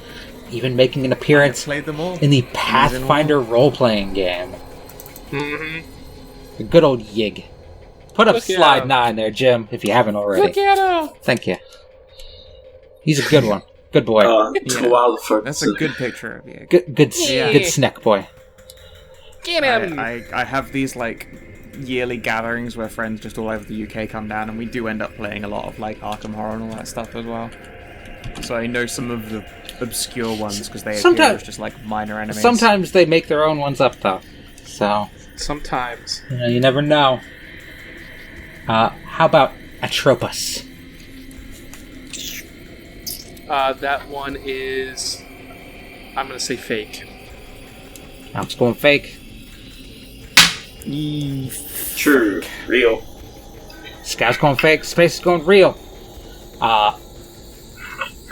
even making an appearance Played them all. in the Pathfinder role-playing game. Mm-hmm. The good old Yig. Put up Look at slide him. 9 there, Jim, if you haven't already. Look at him! Thank you. He's a good one. Good boy. Wild folk. That's a good picture of yig. Good Yeah. snack boy. Get him! I have these like yearly gatherings where friends just all over the UK come down, and we do end up playing a lot of like Arkham Horror and all that stuff as well. So I know some of the obscure ones because they appear Sometimes- as just like minor enemies. Sometimes they make their own ones up, though. So, Sometimes. you never know. How about Atropos? That one is... I'm gonna say fake. I'm just going fake. True. Real. Scout's going fake. Space is going real.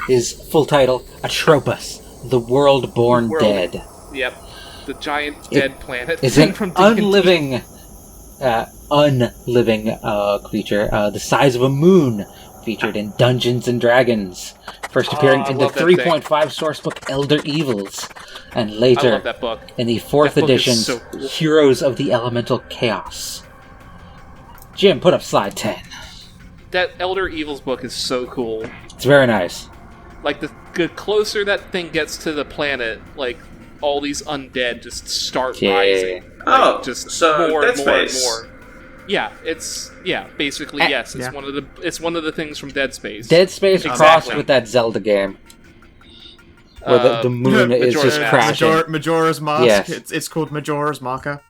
His full title, Atropos, the World Born World. Dead. Yep. The giant dead planet. Is an from D&D. unliving creature, the size of a moon, featured in Dungeons and Dragons. First appearing I in the love that 3.5 thing. sourcebook Elder Evils, and I later love that book. in the 4th That book is edition so cool. Heroes of the Elemental Chaos. Jim, put up slide 10. That Elder Evils book is so cool. It's very nice. Like, the closer that thing gets to the planet, like, all these undead just start Yeah. rising. Oh, Like, just so more Dead and more Space. and more. Yeah, basically yes. It's yeah. one of the things from Dead Space. Dead Space crossed Exactly. with that Zelda game, where the moon is Majora's just Mask. crashing. Majora's Mask. Yes. It's called Majora's Marker.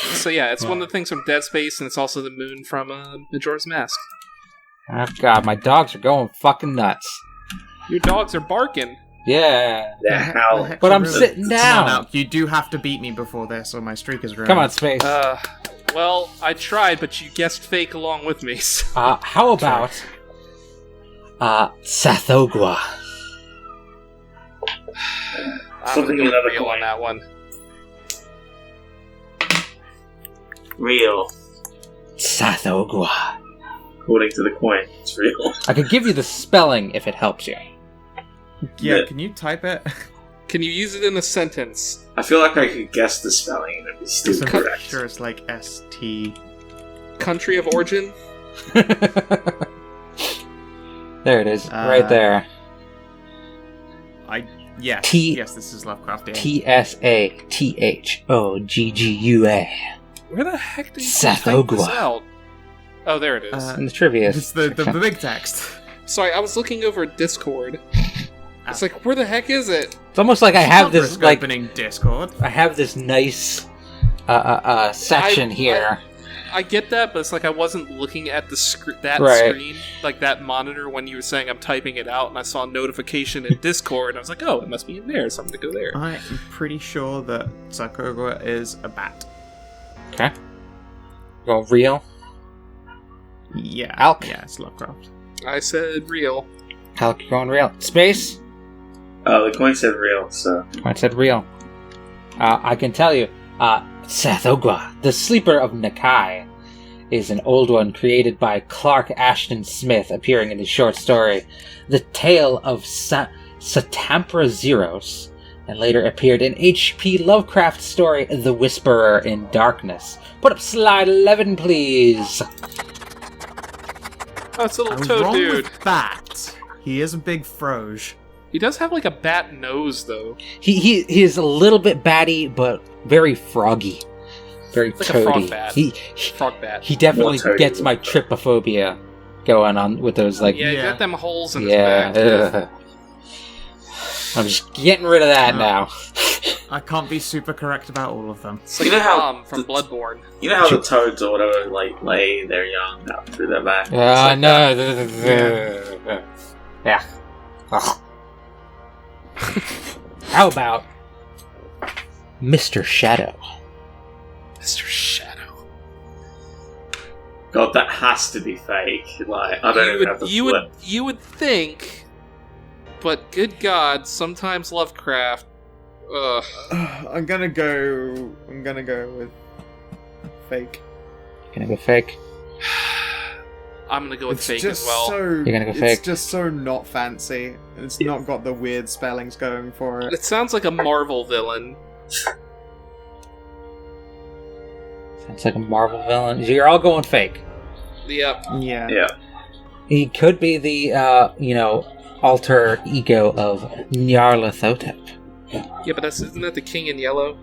So yeah, it's one of the things from Dead Space, and it's also the moon from Majora's Mask. Oh god, my dogs are going fucking nuts. Your dogs are barking. Yeah. They're howling. But I'm sitting down. Come on, Alk, you do have to beat me before this, or my streak is ruined. Come on, Space. Well, I tried, but you guessed fake along with me. So. How about Sathogwa? I'm Something gonna go another real coin. on that one. Real. Sathogwa. According to the coin, it's real. I could give you the spelling if it helps you. Yeah, can you type it? Can you use it in a sentence? I feel like I could guess the spelling and it'd be still I'm correct. sure it's like ST. Country of origin? There it is, right there. Yes, T- yes, this is Lovecraftian. Tsathogua. Where the heck did you Sathogwa. type this out? Oh, there it is. In the trivia. It's the section. big text. Sorry, I was looking over at Discord. It's like, where the heck is it? It's almost like I have this like opening Discord. I have this nice section here. I get that, but it's like I wasn't looking at the Right. screen, like that monitor when you were saying I'm typing it out, and I saw a notification in Discord, and I was like, oh, it must be in there, so I'm gonna go there. I am pretty sure that Sakogwa is a bat. Okay. Go real. Yeah. Alk. Yeah, it's Lovecraft. I said real. Alk, you're going real. Space. Oh, the coin said real, so... I said real. I can tell you, Sathogwa, the Sleeper of Nakai, is an old one created by Clark Ashton Smith, appearing in his short story, The Tale of Satampra Zeros, and later appeared in H.P. Lovecraft's story, The Whisperer in Darkness. Put up slide 11, please. Oh, it's a little I was toad wrong dude. with bat. He is a big froge. He does have like a bat nose, though. He is a little bit batty, but very froggy. Very Like a toady. frog bat. He Frog bat. definitely More toady gets than my that. trypophobia going on with those, like... Yeah, he Yeah. got them holes in his Yeah. back. ugh. I'm just getting rid of that now. I can't be super correct about all of them. It's like You know how Tom from the- Bloodborne. You know how the toads or whatever, like, lay their young out through their back? No. Yeah. Ugh. How about Mr. Shadow? Mr. Shadow. God, that has to be fake. Like, I don't even have the flip. You would think, but good God, sometimes Lovecraft. Ugh. I'm gonna go with fake. Gonna go fake. I'm gonna go with It's fake just as well. so. You're gonna go it's fake? just so not fancy. It's not got the weird spellings going for it. It sounds like a Marvel villain. Sounds like a Marvel villain. So you're all going fake. Yep. Yeah. Yeah. He could be the, alter ego of Nyarlathotep. Yeah, but isn't that the King in Yellow?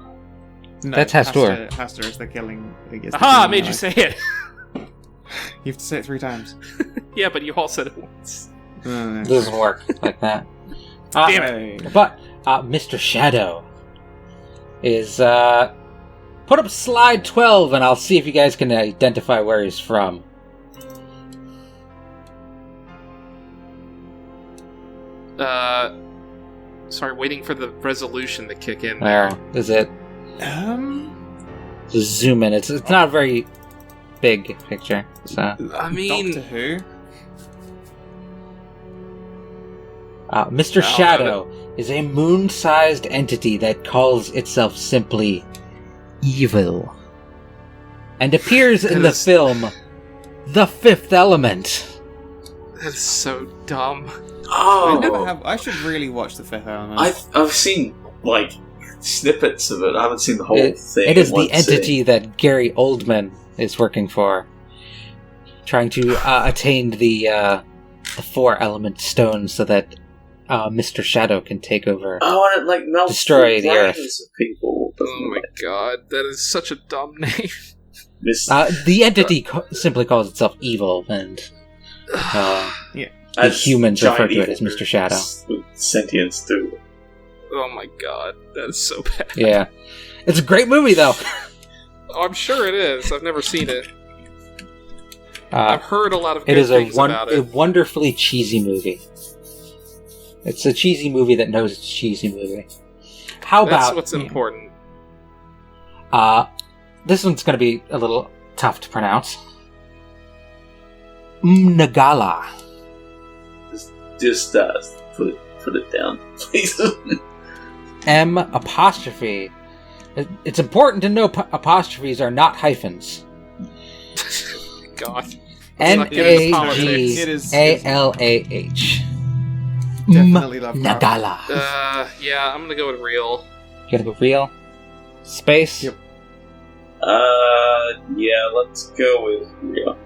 No, That's Hastur. Hastur is the killing. is the Aha! I killing made guy. you say it. You have to say it 3 times. Yeah, but you all said it once. It doesn't work like that. Damn it. But Mr. Shadow is put up slide 12 and I'll see if you guys can identify where he's from. Sorry, waiting for the resolution to kick in. Where is it? Just zoom in. It's not a very big picture. So I mean, Doctor Who? Mr. Shadow is a moon-sized entity that calls itself simply evil and appears in the film The Fifth Element. that's so dumb. Oh! I should really watch The Fifth Element. I've seen, like, snippets of it. I haven't seen the whole thing. It is in one the entity that Gary Oldman is working for, trying to attain the 4 element stone so that Mr. Shadow can take over. Oh, and it, like, melts Destroy the earth. brains of people. Oh my god, that is such a dumb name. The entity simply calls itself evil, and the humans refer to it as Mr. Shadow. With sentience, too. Oh my god, that is so bad. Yeah. It's a great movie, though. I'm sure it is. I've never seen it. Uh, I've heard a lot of it good is things about a it. wonderfully cheesy movie. It's a cheesy movie that knows it's a cheesy movie. How That's about what's important. this one's going to be a little tough to pronounce. Mnagala. Just put it down, please. M apostrophe. It's important to know apostrophes are not hyphens. God. N-A-G-A-L-A-H. Definitely Lovecraft. Nagala. Yeah, I'm gonna go with real. You gotta go real. Space. Yep. Yeah, let's go with real.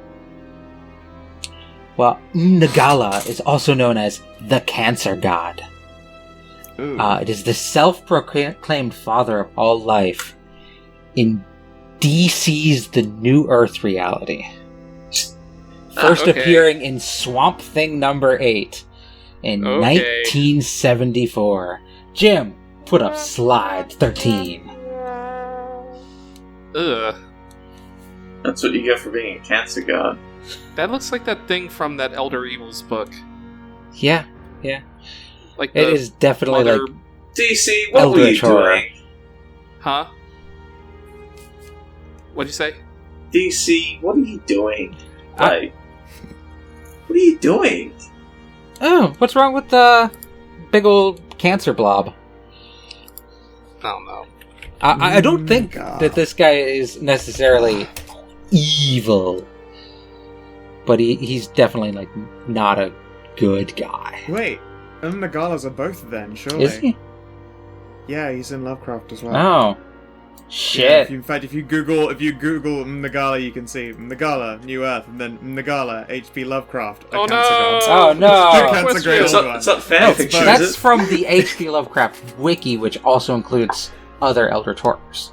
Well, Nagala is also known as the Cancer God. Ooh. It is the self-proclaimed father of all life in DC's The New Earth reality. First Okay. appearing in Swamp Thing number 8 in Okay. 1974. Jim, put up slide 13. Ugh. That's what you get for being a cancer god. That looks like that thing from that Elder Evils book. Yeah. Like It the is definitely mother... like... DC, what were you Eldritch horror. doing? Huh? What'd you say? DC, what are you doing? What are you doing? Oh, what's wrong with the big old cancer blob? I don't know. I don't think God. that this guy is necessarily evil, but he's definitely like not a good guy. Wait, Nagalas are both then, surely. Is he? Yeah, he's in Lovecraft as well. Oh, Yeah, shit! in fact, if you Google Nagala, you can see Nagala, New Earth, and then Nagala, H.P. Lovecraft. Oh, cancer no! god. Oh, no! Cancer What's great real? It's old not, one. it's not fan No, fiction, both. is That's it? from the H.P. Lovecraft wiki, which also includes other Eldritch horrors.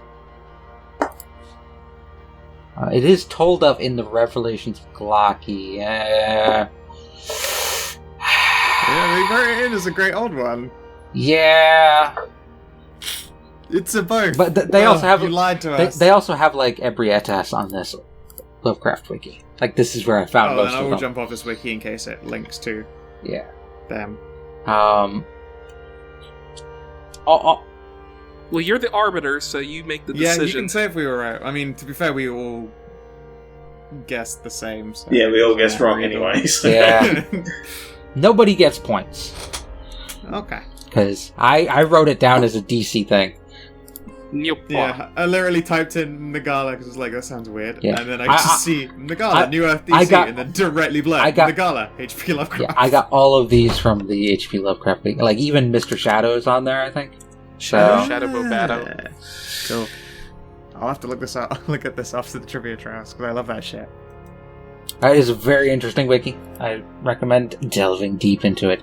It is told of in the Revelations of Glocky. Yeah, they wrote it in as a great old one. Yeah. It's a both. But they also have... You lied to us. They also have, like, Ebrietas on this Lovecraft wiki. Like, this is where I found Oh, most then I of will them. jump off this wiki in case it links to Yeah. them. Well, you're the arbiter, so you make the Yeah, decision. you can say if we were right. I mean, to be fair, we all guessed the same. So Yeah, we all guessed wrong either. anyway. So. Yeah. Nobody gets points. Okay. Because I wrote it down as a DC thing. Nope. Yeah, I literally typed in Nagala because I was like, that sounds weird. Yeah. And then I just see Nagala, New Earth DC, I got- and then directly below Nagala, H.P. Lovecraft. Yeah, I got all of these from the H.P. Lovecraft wiki. Like, even Mr. Shadow is on there, I think. So, Shadow Bobato. Cool. I'll have to look this up. Look at this after the trivia trials because I love that shit. it is a very interesting wiki. I recommend delving deep into it.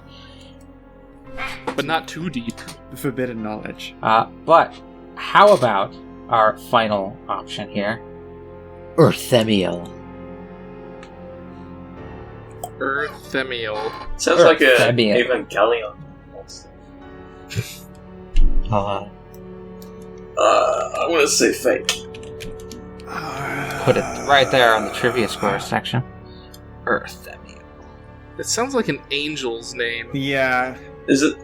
But not too deep. The forbidden knowledge. But how about our final option here? Earthemiel. Earthemiel. Sounds like a Earthemiel. Evangelion. I want to say fake. Put it right there on the trivia score section. Earthemiel. It sounds like an angel's name. Yeah. Is it?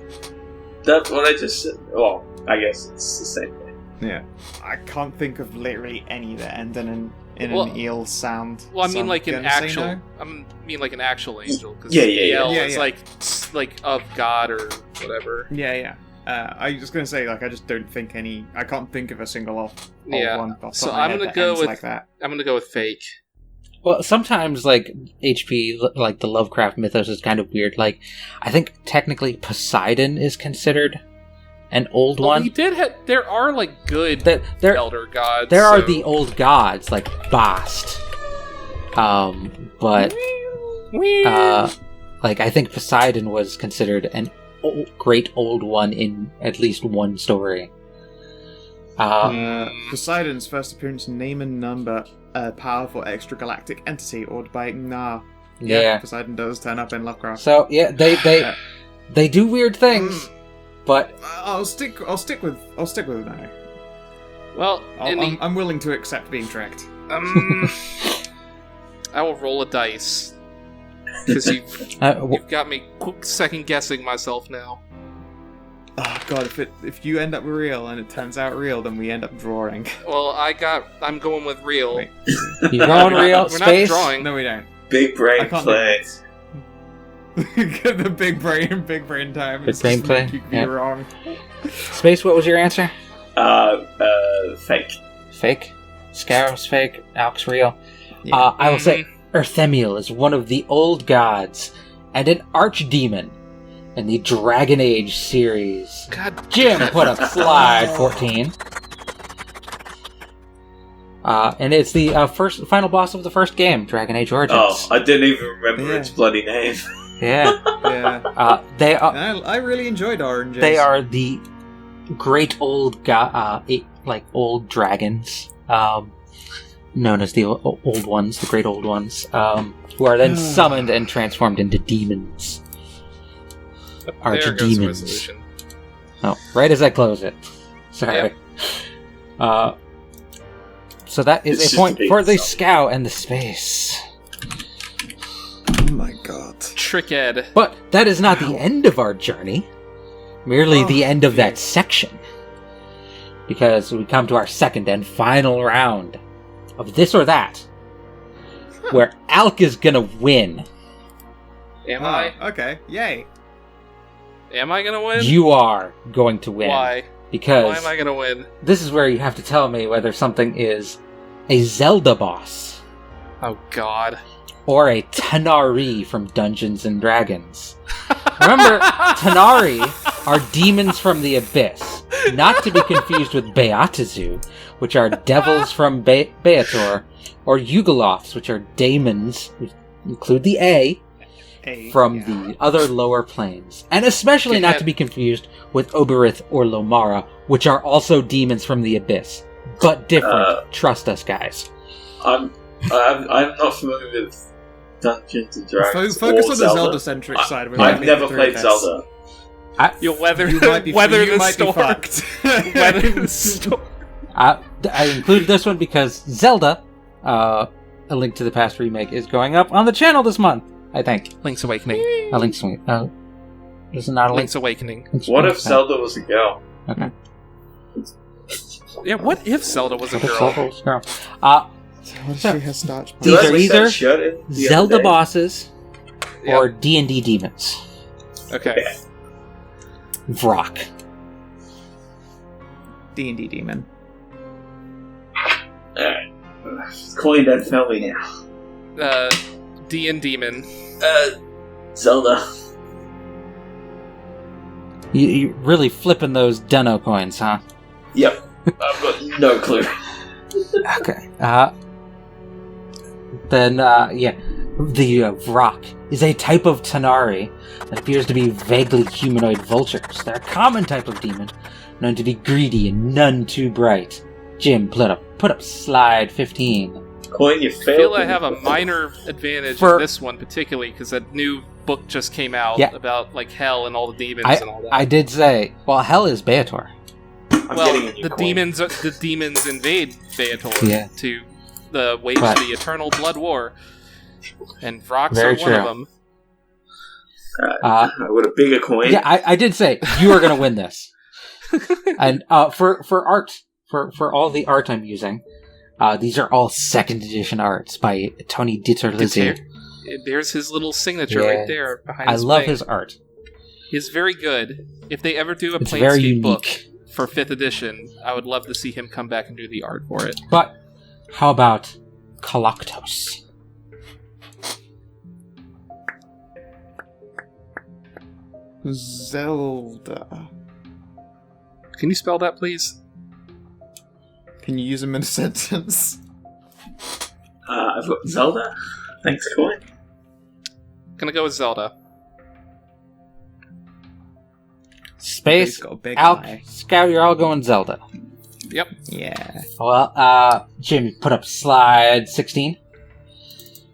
That's what I just said. Well, I guess it's the same thing. Yeah. I can't think of literally any that end in Well- an eel sound. Well, I so mean, I'm like an gonna say actual. no. I mean, like an actual angel. Because Yeah, yeah, yeah. EL Yeah, is yeah. like of God or whatever. Yeah. I was gonna say, like, I just don't think any. I can't think of a single old Yeah. one. Off the So top of my I'm head gonna that go ends with- like that. I'm gonna go with fake. Well, sometimes, like, HP, like, the Lovecraft mythos is kind of weird. Like, I think technically Poseidon is considered an old Well, one. we did have. There are like good There elder gods. are so- the old gods, like Bast. But, like, I think Poseidon was considered an great old one in at least one story. Poseidon's first appearance, name and number, a powerful extragalactic entity, ordered by Gnar. Yeah. Poseidon does turn up in Lovecraft. So, yeah, they do weird things, but I'll stick with no. Well, I'm willing to accept being tricked. I will roll a dice. Because you've got me second guessing myself now. Oh god, if you end up real and it turns out real, then we end up drawing. Well, I'm going with real. Wait. You going real? We're Space? not drawing. No, we don't. Big brain I can't play. The big brain time. Big brain play? You could be Yeah. wrong. Space, what was your answer? Fake. Fake. Scarab's fake. Alk's real. Yeah. I will say Erthemiel is one of the old gods and an archdemon in the Dragon Age series. God, Jim put up slide 14. And it's the final boss of the first game, Dragon Age Origins. Oh, I didn't even remember its bloody name. Yeah. Yeah. They are. I really enjoyed Oranges. They are the great old old dragons, known as the old ones, the great old ones, who are then summoned and transformed into demons. there goes the Archdemons. resolution. Oh, right as I close it. Sorry. So that is It's a point just for the stuff. Scout and the Space. Oh my god. Trick Ed. But that is not the end of our journey. Merely the end of that section. Because we come to our second and final round of this or that. Where Alk is gonna win. Am I? Okay. Yay. Am I gonna win? You are going to win. Why? Because Why am I gonna win? this is where you have to tell me whether something is a Zelda boss Oh God. or a Tanari from Dungeons and Dragons. Remember, Tanari are demons from the abyss, not to be confused with Beatazu, which are devils from Beator, or Yugoloths, which are daemons, which include the A, from the other lower planes. And especially not to be confused with Oberith or Lomara, which are also demons from the abyss, but different. Trust us, guys. I'm not familiar with Dungeons and Dragons. Focus or on the Zelda-centric side. I've never played Zelda. You'll weather, You might be, weather you the might storm. be fucked. Weather the storm. I included this one because Zelda, A Link to the Past remake, is going up on the channel this month, I think. Link's Awakening. A Link's this is not a Link's Awakening. What if Zelda was a girl? Okay. Yeah, what if Zelda was a What if girl? Zelda was a girl? What if she has starch? These Did I are miss that either shirt in the Zelda other day? bosses or D&D demons. Okay. Vrock. D&D demon. Alright. Coin that fell me now. D and Demon. Zelda. You really flipping those Deno coins, huh? Yep. I've got no clue. Okay. Then, the Vrock is a type of Tanari that appears to be vaguely humanoid vultures. They're a common type of demon, known to be greedy and none too bright. Jim, put up slide 15. Coin, you I failed. feel I have a minor advantage in this one particularly because that new book just came out about like hell and all the demons and all that. I did say, well, hell is Beator. I'm well, getting a new the coin. demons invade Beator to wage the eternal blood war, and Vrox Very are one of them. With a bigger coin. Yeah, I did say you are going to win this. And for art, for all the art I'm using, these are all second edition arts by Tony Dieterlizzi. There's his little signature right there behind I his love thing. his art. He's very good. If they ever do a It's very Planescape book unique. for 5th edition, I would love to see him come back and do the art for it. But how about Kalaktos? Zelda. Can you spell that, please? Can you use them in a sentence? I've got Zelda. Thanks, coin. Gonna go with Zelda. Space, Got a big Alk, eye. Scout, you're all going Zelda. Yep. Yeah. Well, Jim, you put up slide 16.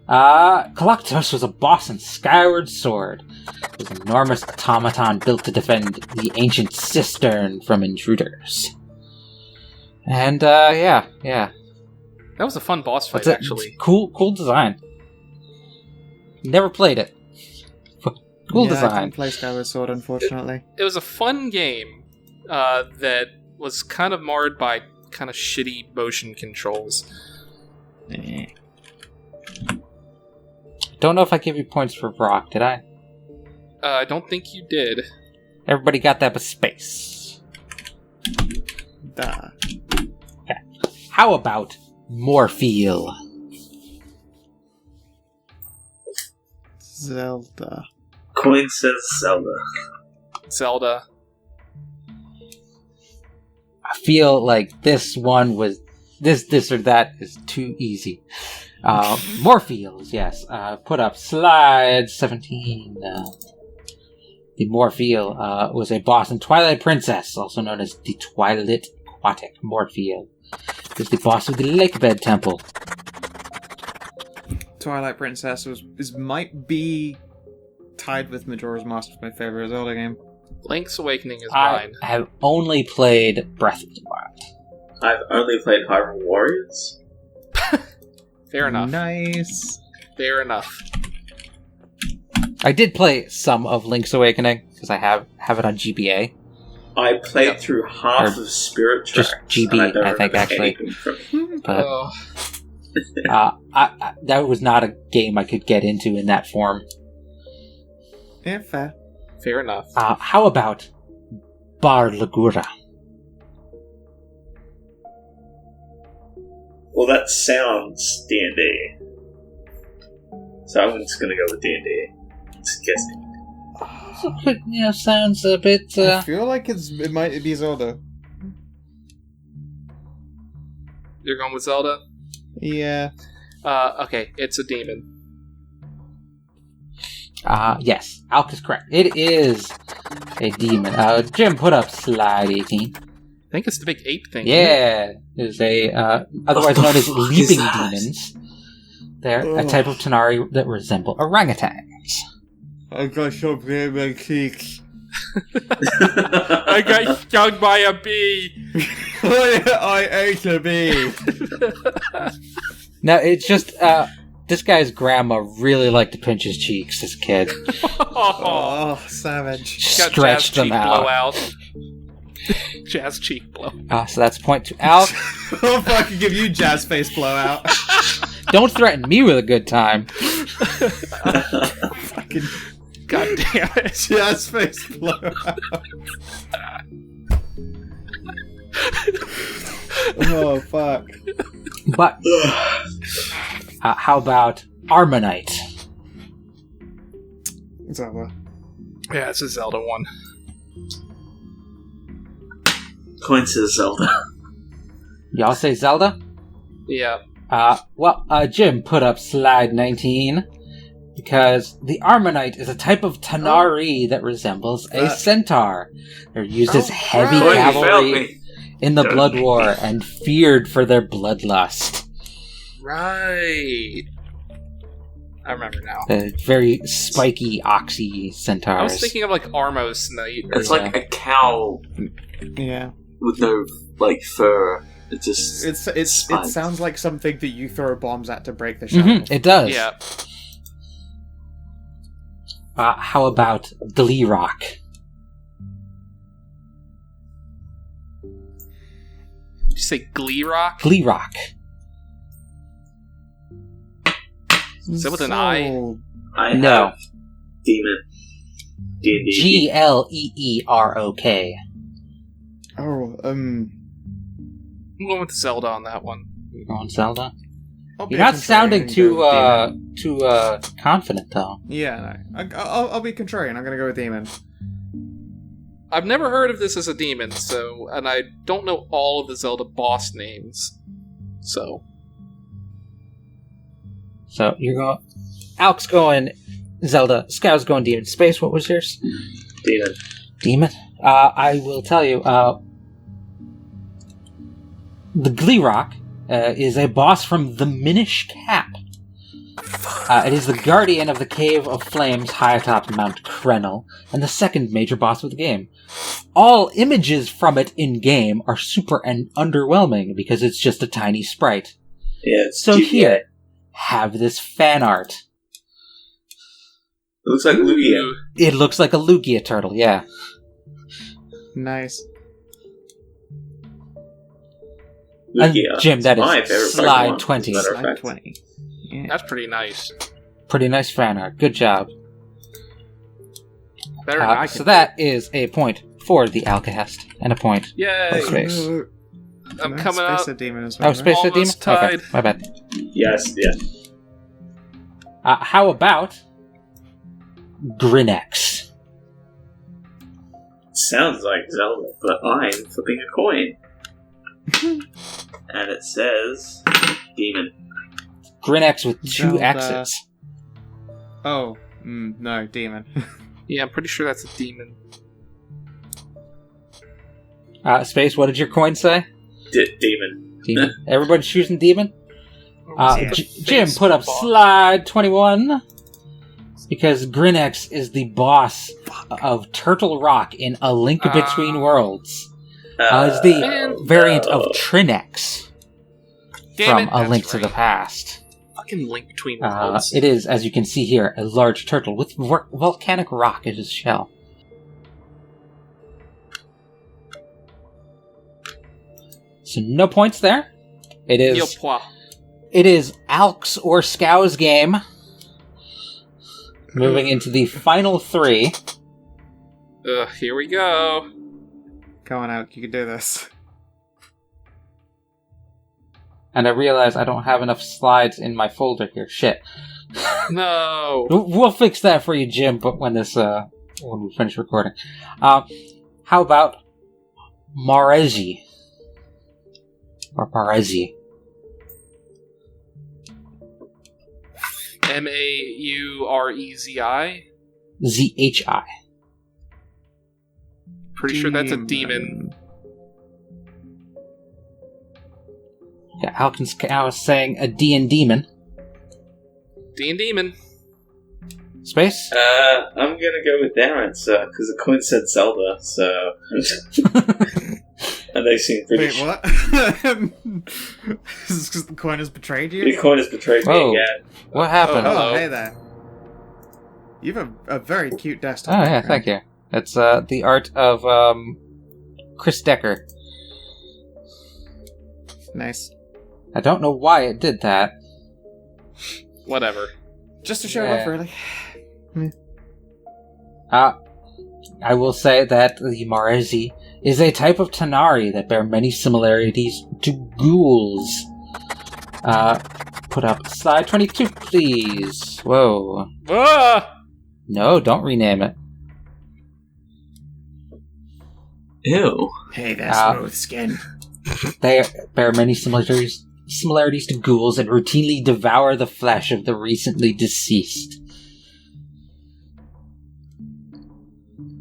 Kalaktos was a boss in Skyward Sword. It was an enormous automaton built to defend the ancient cistern from intruders. And yeah. That was a fun boss fight, It's actually. cool design. Never played it. Cool I design. didn't play Skyward Sword, unfortunately. It was a fun game that was kind of marred by kind of shitty motion controls. Don't know if I give you points for Brock, did I? I don't think you did. Everybody got that but space. Duh. Okay. How about Morpheal? Zelda. Coin says Zelda. Zelda. I feel like this one was... This or that is too easy. Morpheals, yes. Put up slide 17. The Morpheal was a boss in Twilight Princess, also known as the Twilight Aquatic Morpheal. Is the boss of the Lakebed Temple. Twilight Princess might be tied with Majora's Mask as my favorite Zelda game. Link's Awakening is I mine. have only played Breath of the Wild. I've only played Hyrule Warriors. Fair enough. Nice. Fair enough. I did play some of Link's Awakening, because I have it on GBA. I played through half Or of Spirit Tracks. just GB, and don't I think, remember actually. anything from it. But Oh, that was not a game I could get into in that form. Yeah, fair. fair enough. How about Bar Lagura? Well, that sounds D&D. So I'm just gonna go with D&D. Just guessing. So, sounds a bit... I feel like it might be Zelda. You're going with Zelda? Yeah. Okay, it's a demon. Yes, Alk is correct. It is a demon. Jim, put up slide 18. I think it's the big ape thing. Yeah, it is a, otherwise known as fuck is leaping that? demons. They're a type of Tanari that resemble orangutans. I got something in my cheek. I got stung by a bee! I ate a bee. No, it's just, this guy's grandma really liked to pinch his cheeks as a kid. Oh, savage. Got Stretched jazz them cheek out. blowout. Jazz cheek blow. So that's a point to Alk. I'll fucking give you jazz face blowout. Don't threaten me with a good time. Fucking God damn it. jazz face blowout. Oh, fuck. But, how about Armonite? Zelda. Yeah, it's a Zelda one. Coin says Zelda. Y'all say Zelda? Yeah. Jim put up slide 19 because the Armonite is a type of Tanari that resembles a centaur. They're used as heavy Oh, you failed cavalry me. in the Blood War and feared for their bloodlust. Right. I remember now. Very spiky, oxy centaurs. I was thinking of like Armos Knight. It's like a cow Yeah. with no fur. It just It spikes. sounds like something that you throw bombs at to break the shell. It does. Yeah. How about Gleerock? Did you say Glee Rock? Gleerock. Is that with an I? I No. have demon. D&D. Gleerok. Oh, I'm going with Zelda on that one. You're going Zelda? I'll be You're not contrarian sounding and too go with demon. confident, though. Yeah, no. I'll be contrarian. I'm gonna go with demon. I've never heard of this as a demon, and I don't know all of the Zelda boss names. So You're going... Alk's going Zelda. Scout's going Demon. Space, what was yours? Demon. Demon? I will tell you, the Gleerock is a boss from the Minish Cap. It is the guardian of the Cave of Flames high atop Mount Krenel, and the second major boss of the game. all images from it in-game are super underwhelming because it's just a tiny sprite. Yeah, it's So GBA. here, have this fan art. It looks like Lugia. Ooh. It looks like a Lugia turtle, yeah. Nice. And Lugia. Jim, that my is favorite slide Pokemon, 20. as a matter of Slide fact. 20. Yeah. That's pretty nice. Pretty nice fan art. Good job. Better than I So can. that is a point for the Alcahest, and a point. Yay! Oh, space. I'm Nice. coming out. Space a demon as well. Oh, Space the Demon? Almost tied. Okay, my bad. Yes, yeah. How about Grinex? Sounds like Zelda, but I'm flipping a coin. And it says demon. Grinex with two Zelda. X's. Oh, no, demon. Yeah, I'm pretty sure that's a demon. Space, what did your coin say? Demon. Demon. Everybody's choosing Demon? Yeah. Jim, put up slide 21. Because Grinex is the boss of Turtle Rock in A Link Between Worlds. It's the Man. variant of Trinex Damn from it, A that's Link to the right. Past. Fucking Link Between Worlds. It is, as you can see here, a large turtle with volcanic rock as its shell. So no points there. It is. Yo, pwa. It is Alk's or Scow's game. Moving into the final three. Here we go. Come on out, you can do this. And I realize I don't have enough slides in my folder here. Shit. No. We'll fix that for you, Jim, but when we finish recording. How about Marezi? Or Marezi. Maurezi? ZHI. Pretty sure that's a demon. Yeah, Alkin's Cow is saying a D and Demon. Demon. Space? I'm gonna go with their answer, because the coin said Zelda, so... and they seem pretty... Wait, what? Is this because the coin has betrayed you? The coin has betrayed me Whoa. again. What happened? Oh, Oh, hello. hey there. You have a very cute Oh, desktop. yeah, background. thank you. It's the art of Chris Decker. Nice. I don't know why it did that. Whatever. Just to show Yeah. off, really. I will say that the Marezi is a type of Tanari that bear many similarities to ghouls. Put up slide 22, please. Whoa. Ah! No, don't rename it. Ew. Hey, that's Ah. smooth skin. They bear many similarities to ghouls and routinely devour the flesh of the recently deceased.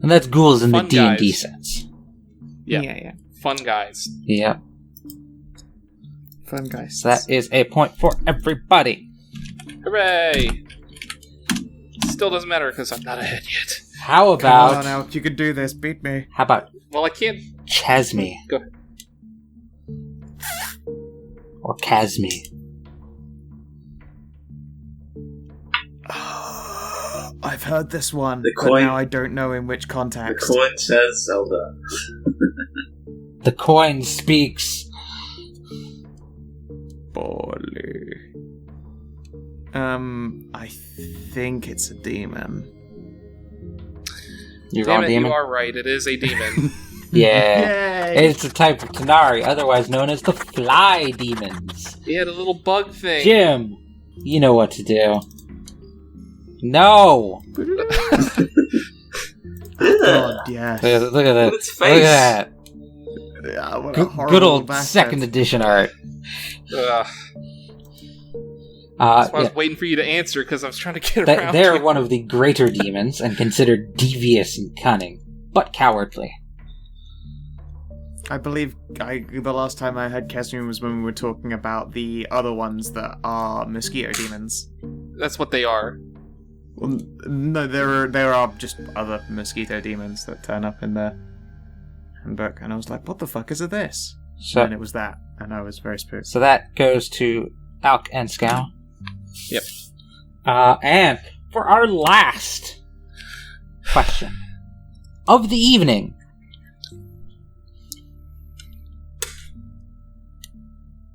And that's ghouls in Fun the D&D guys. sense. Yeah. Yeah. Fun guys. Yep. Fun guys. So that is a point for everybody. Hooray! Still doesn't matter because I'm not ahead yet. How Come on about out, you can do this. Beat me. how about Well, I can't. Chasme Go ahead. or Casme? I've heard this one, The but coin- now I don't know in which The context. coin says Zelda. The coin speaks. Bolly. I think it's a demon. You're Damn on it, demon. you are right. It is a demon. Yeah. Yay! It's a type of Tanari, otherwise known as the Fly Demons. He had a little bug thing. Jim, you know what to do. No! God, yes. Look at that. Its Look face. at that. Yeah, what a Good, horrible good old bastard. second edition art. Ugh. That's why I Yeah. was waiting for you to answer because I was trying to get They- around. They're to it. one of the greater demons and considered devious and cunning, but cowardly. I believe the last time I had Kesmin was when we were talking about the other ones that are mosquito demons. That's what they are. Well, no, there are just other mosquito demons that turn up in there. book, and I was like, what the fuck is this? So, And it was that, and I was very spooked. so that goes to Alk and Scow. Yep. And for our last question of the evening,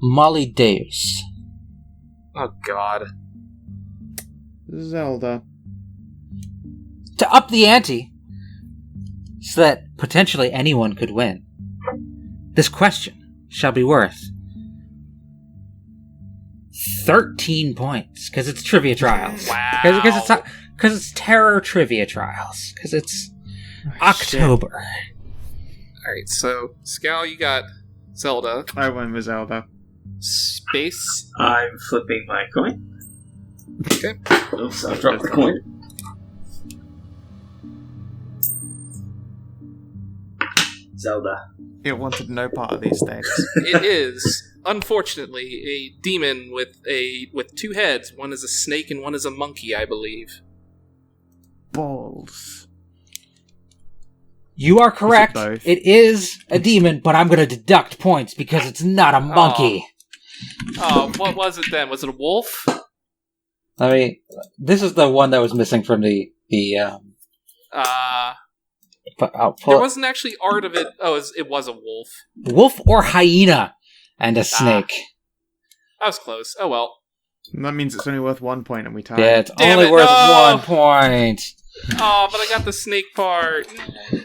Molly Deus. Oh God. Zelda. To up the ante, so that potentially anyone could win, this question shall be worth 13 points, because it's Trivia Trials. Wow. Because it's Terror Trivia Trials. Because it's October. Alright, so, Scal, you got Zelda. I went with Zelda. Space. I'm flipping my coin. Okay. Oops, I dropped the coin. Zelda. It wanted no part of these things. It is, unfortunately, a demon with two heads. One is a snake and one is a monkey, I believe. Balls. You are correct. both? It is a demon, but I'm going to deduct points because it's not a monkey. Oh, what was it then? Was it a wolf? I mean, this is the one that was missing from the but I'll pull There wasn't actually art of it. Oh, it was a wolf. wolf or hyena and a snake. That was close. Oh well. That means it's only worth 1 point, and we tied. Yeah, it's Damn only it, worth no! 1 point. Oh, but I got the snake part.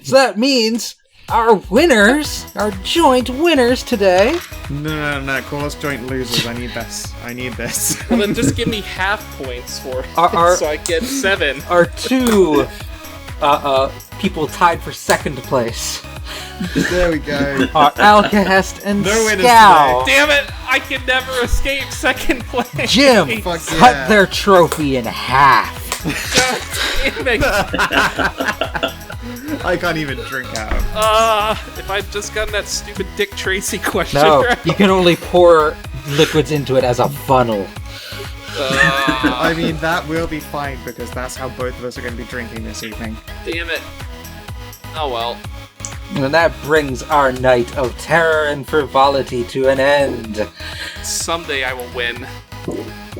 So that means our winners, our joint winners today. No. Call us joint losers. I need this. Well, then just give me half points for it, Our- so I get 7. Are two people tied for second place. There we go. Are Alcahest and No winners Scow. Damn it! I can never escape second place. Jim, Fuck cut yeah. their trophy in half. God damn it. I can't even drink out. If I'd just gotten that stupid Dick Tracy question No, right. you can only pour liquids into it as a funnel. I mean, that will be fine because that's how both of us are going to be drinking this evening. Damn it. Oh well. And that brings our night of terror and frivolity to an end. Someday I will win.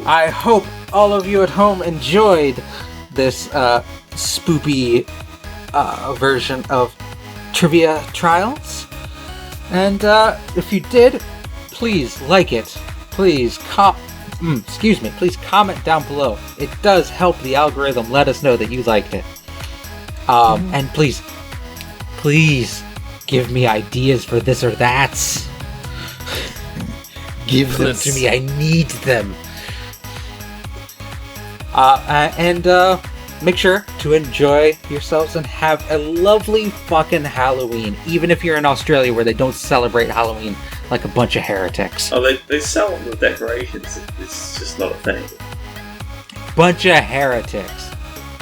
I hope all of you at home enjoyed this spoopy version of Trivia Trials. And if you did, please like it. Please please comment down below. It does help the algorithm let us know that you liked it. And please give me ideas for this or that. Give them to me. I need them. And make sure to enjoy yourselves and have a lovely fucking Halloween, even if you're in Australia where they don't celebrate Halloween like a bunch of heretics. Oh, they sell them with decorations. It's just not a thing. Bunch of heretics.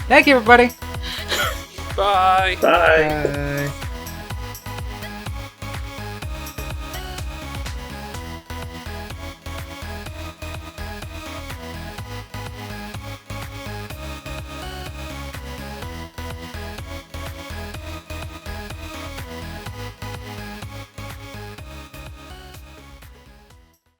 Thank you, everybody. Bye. Bye.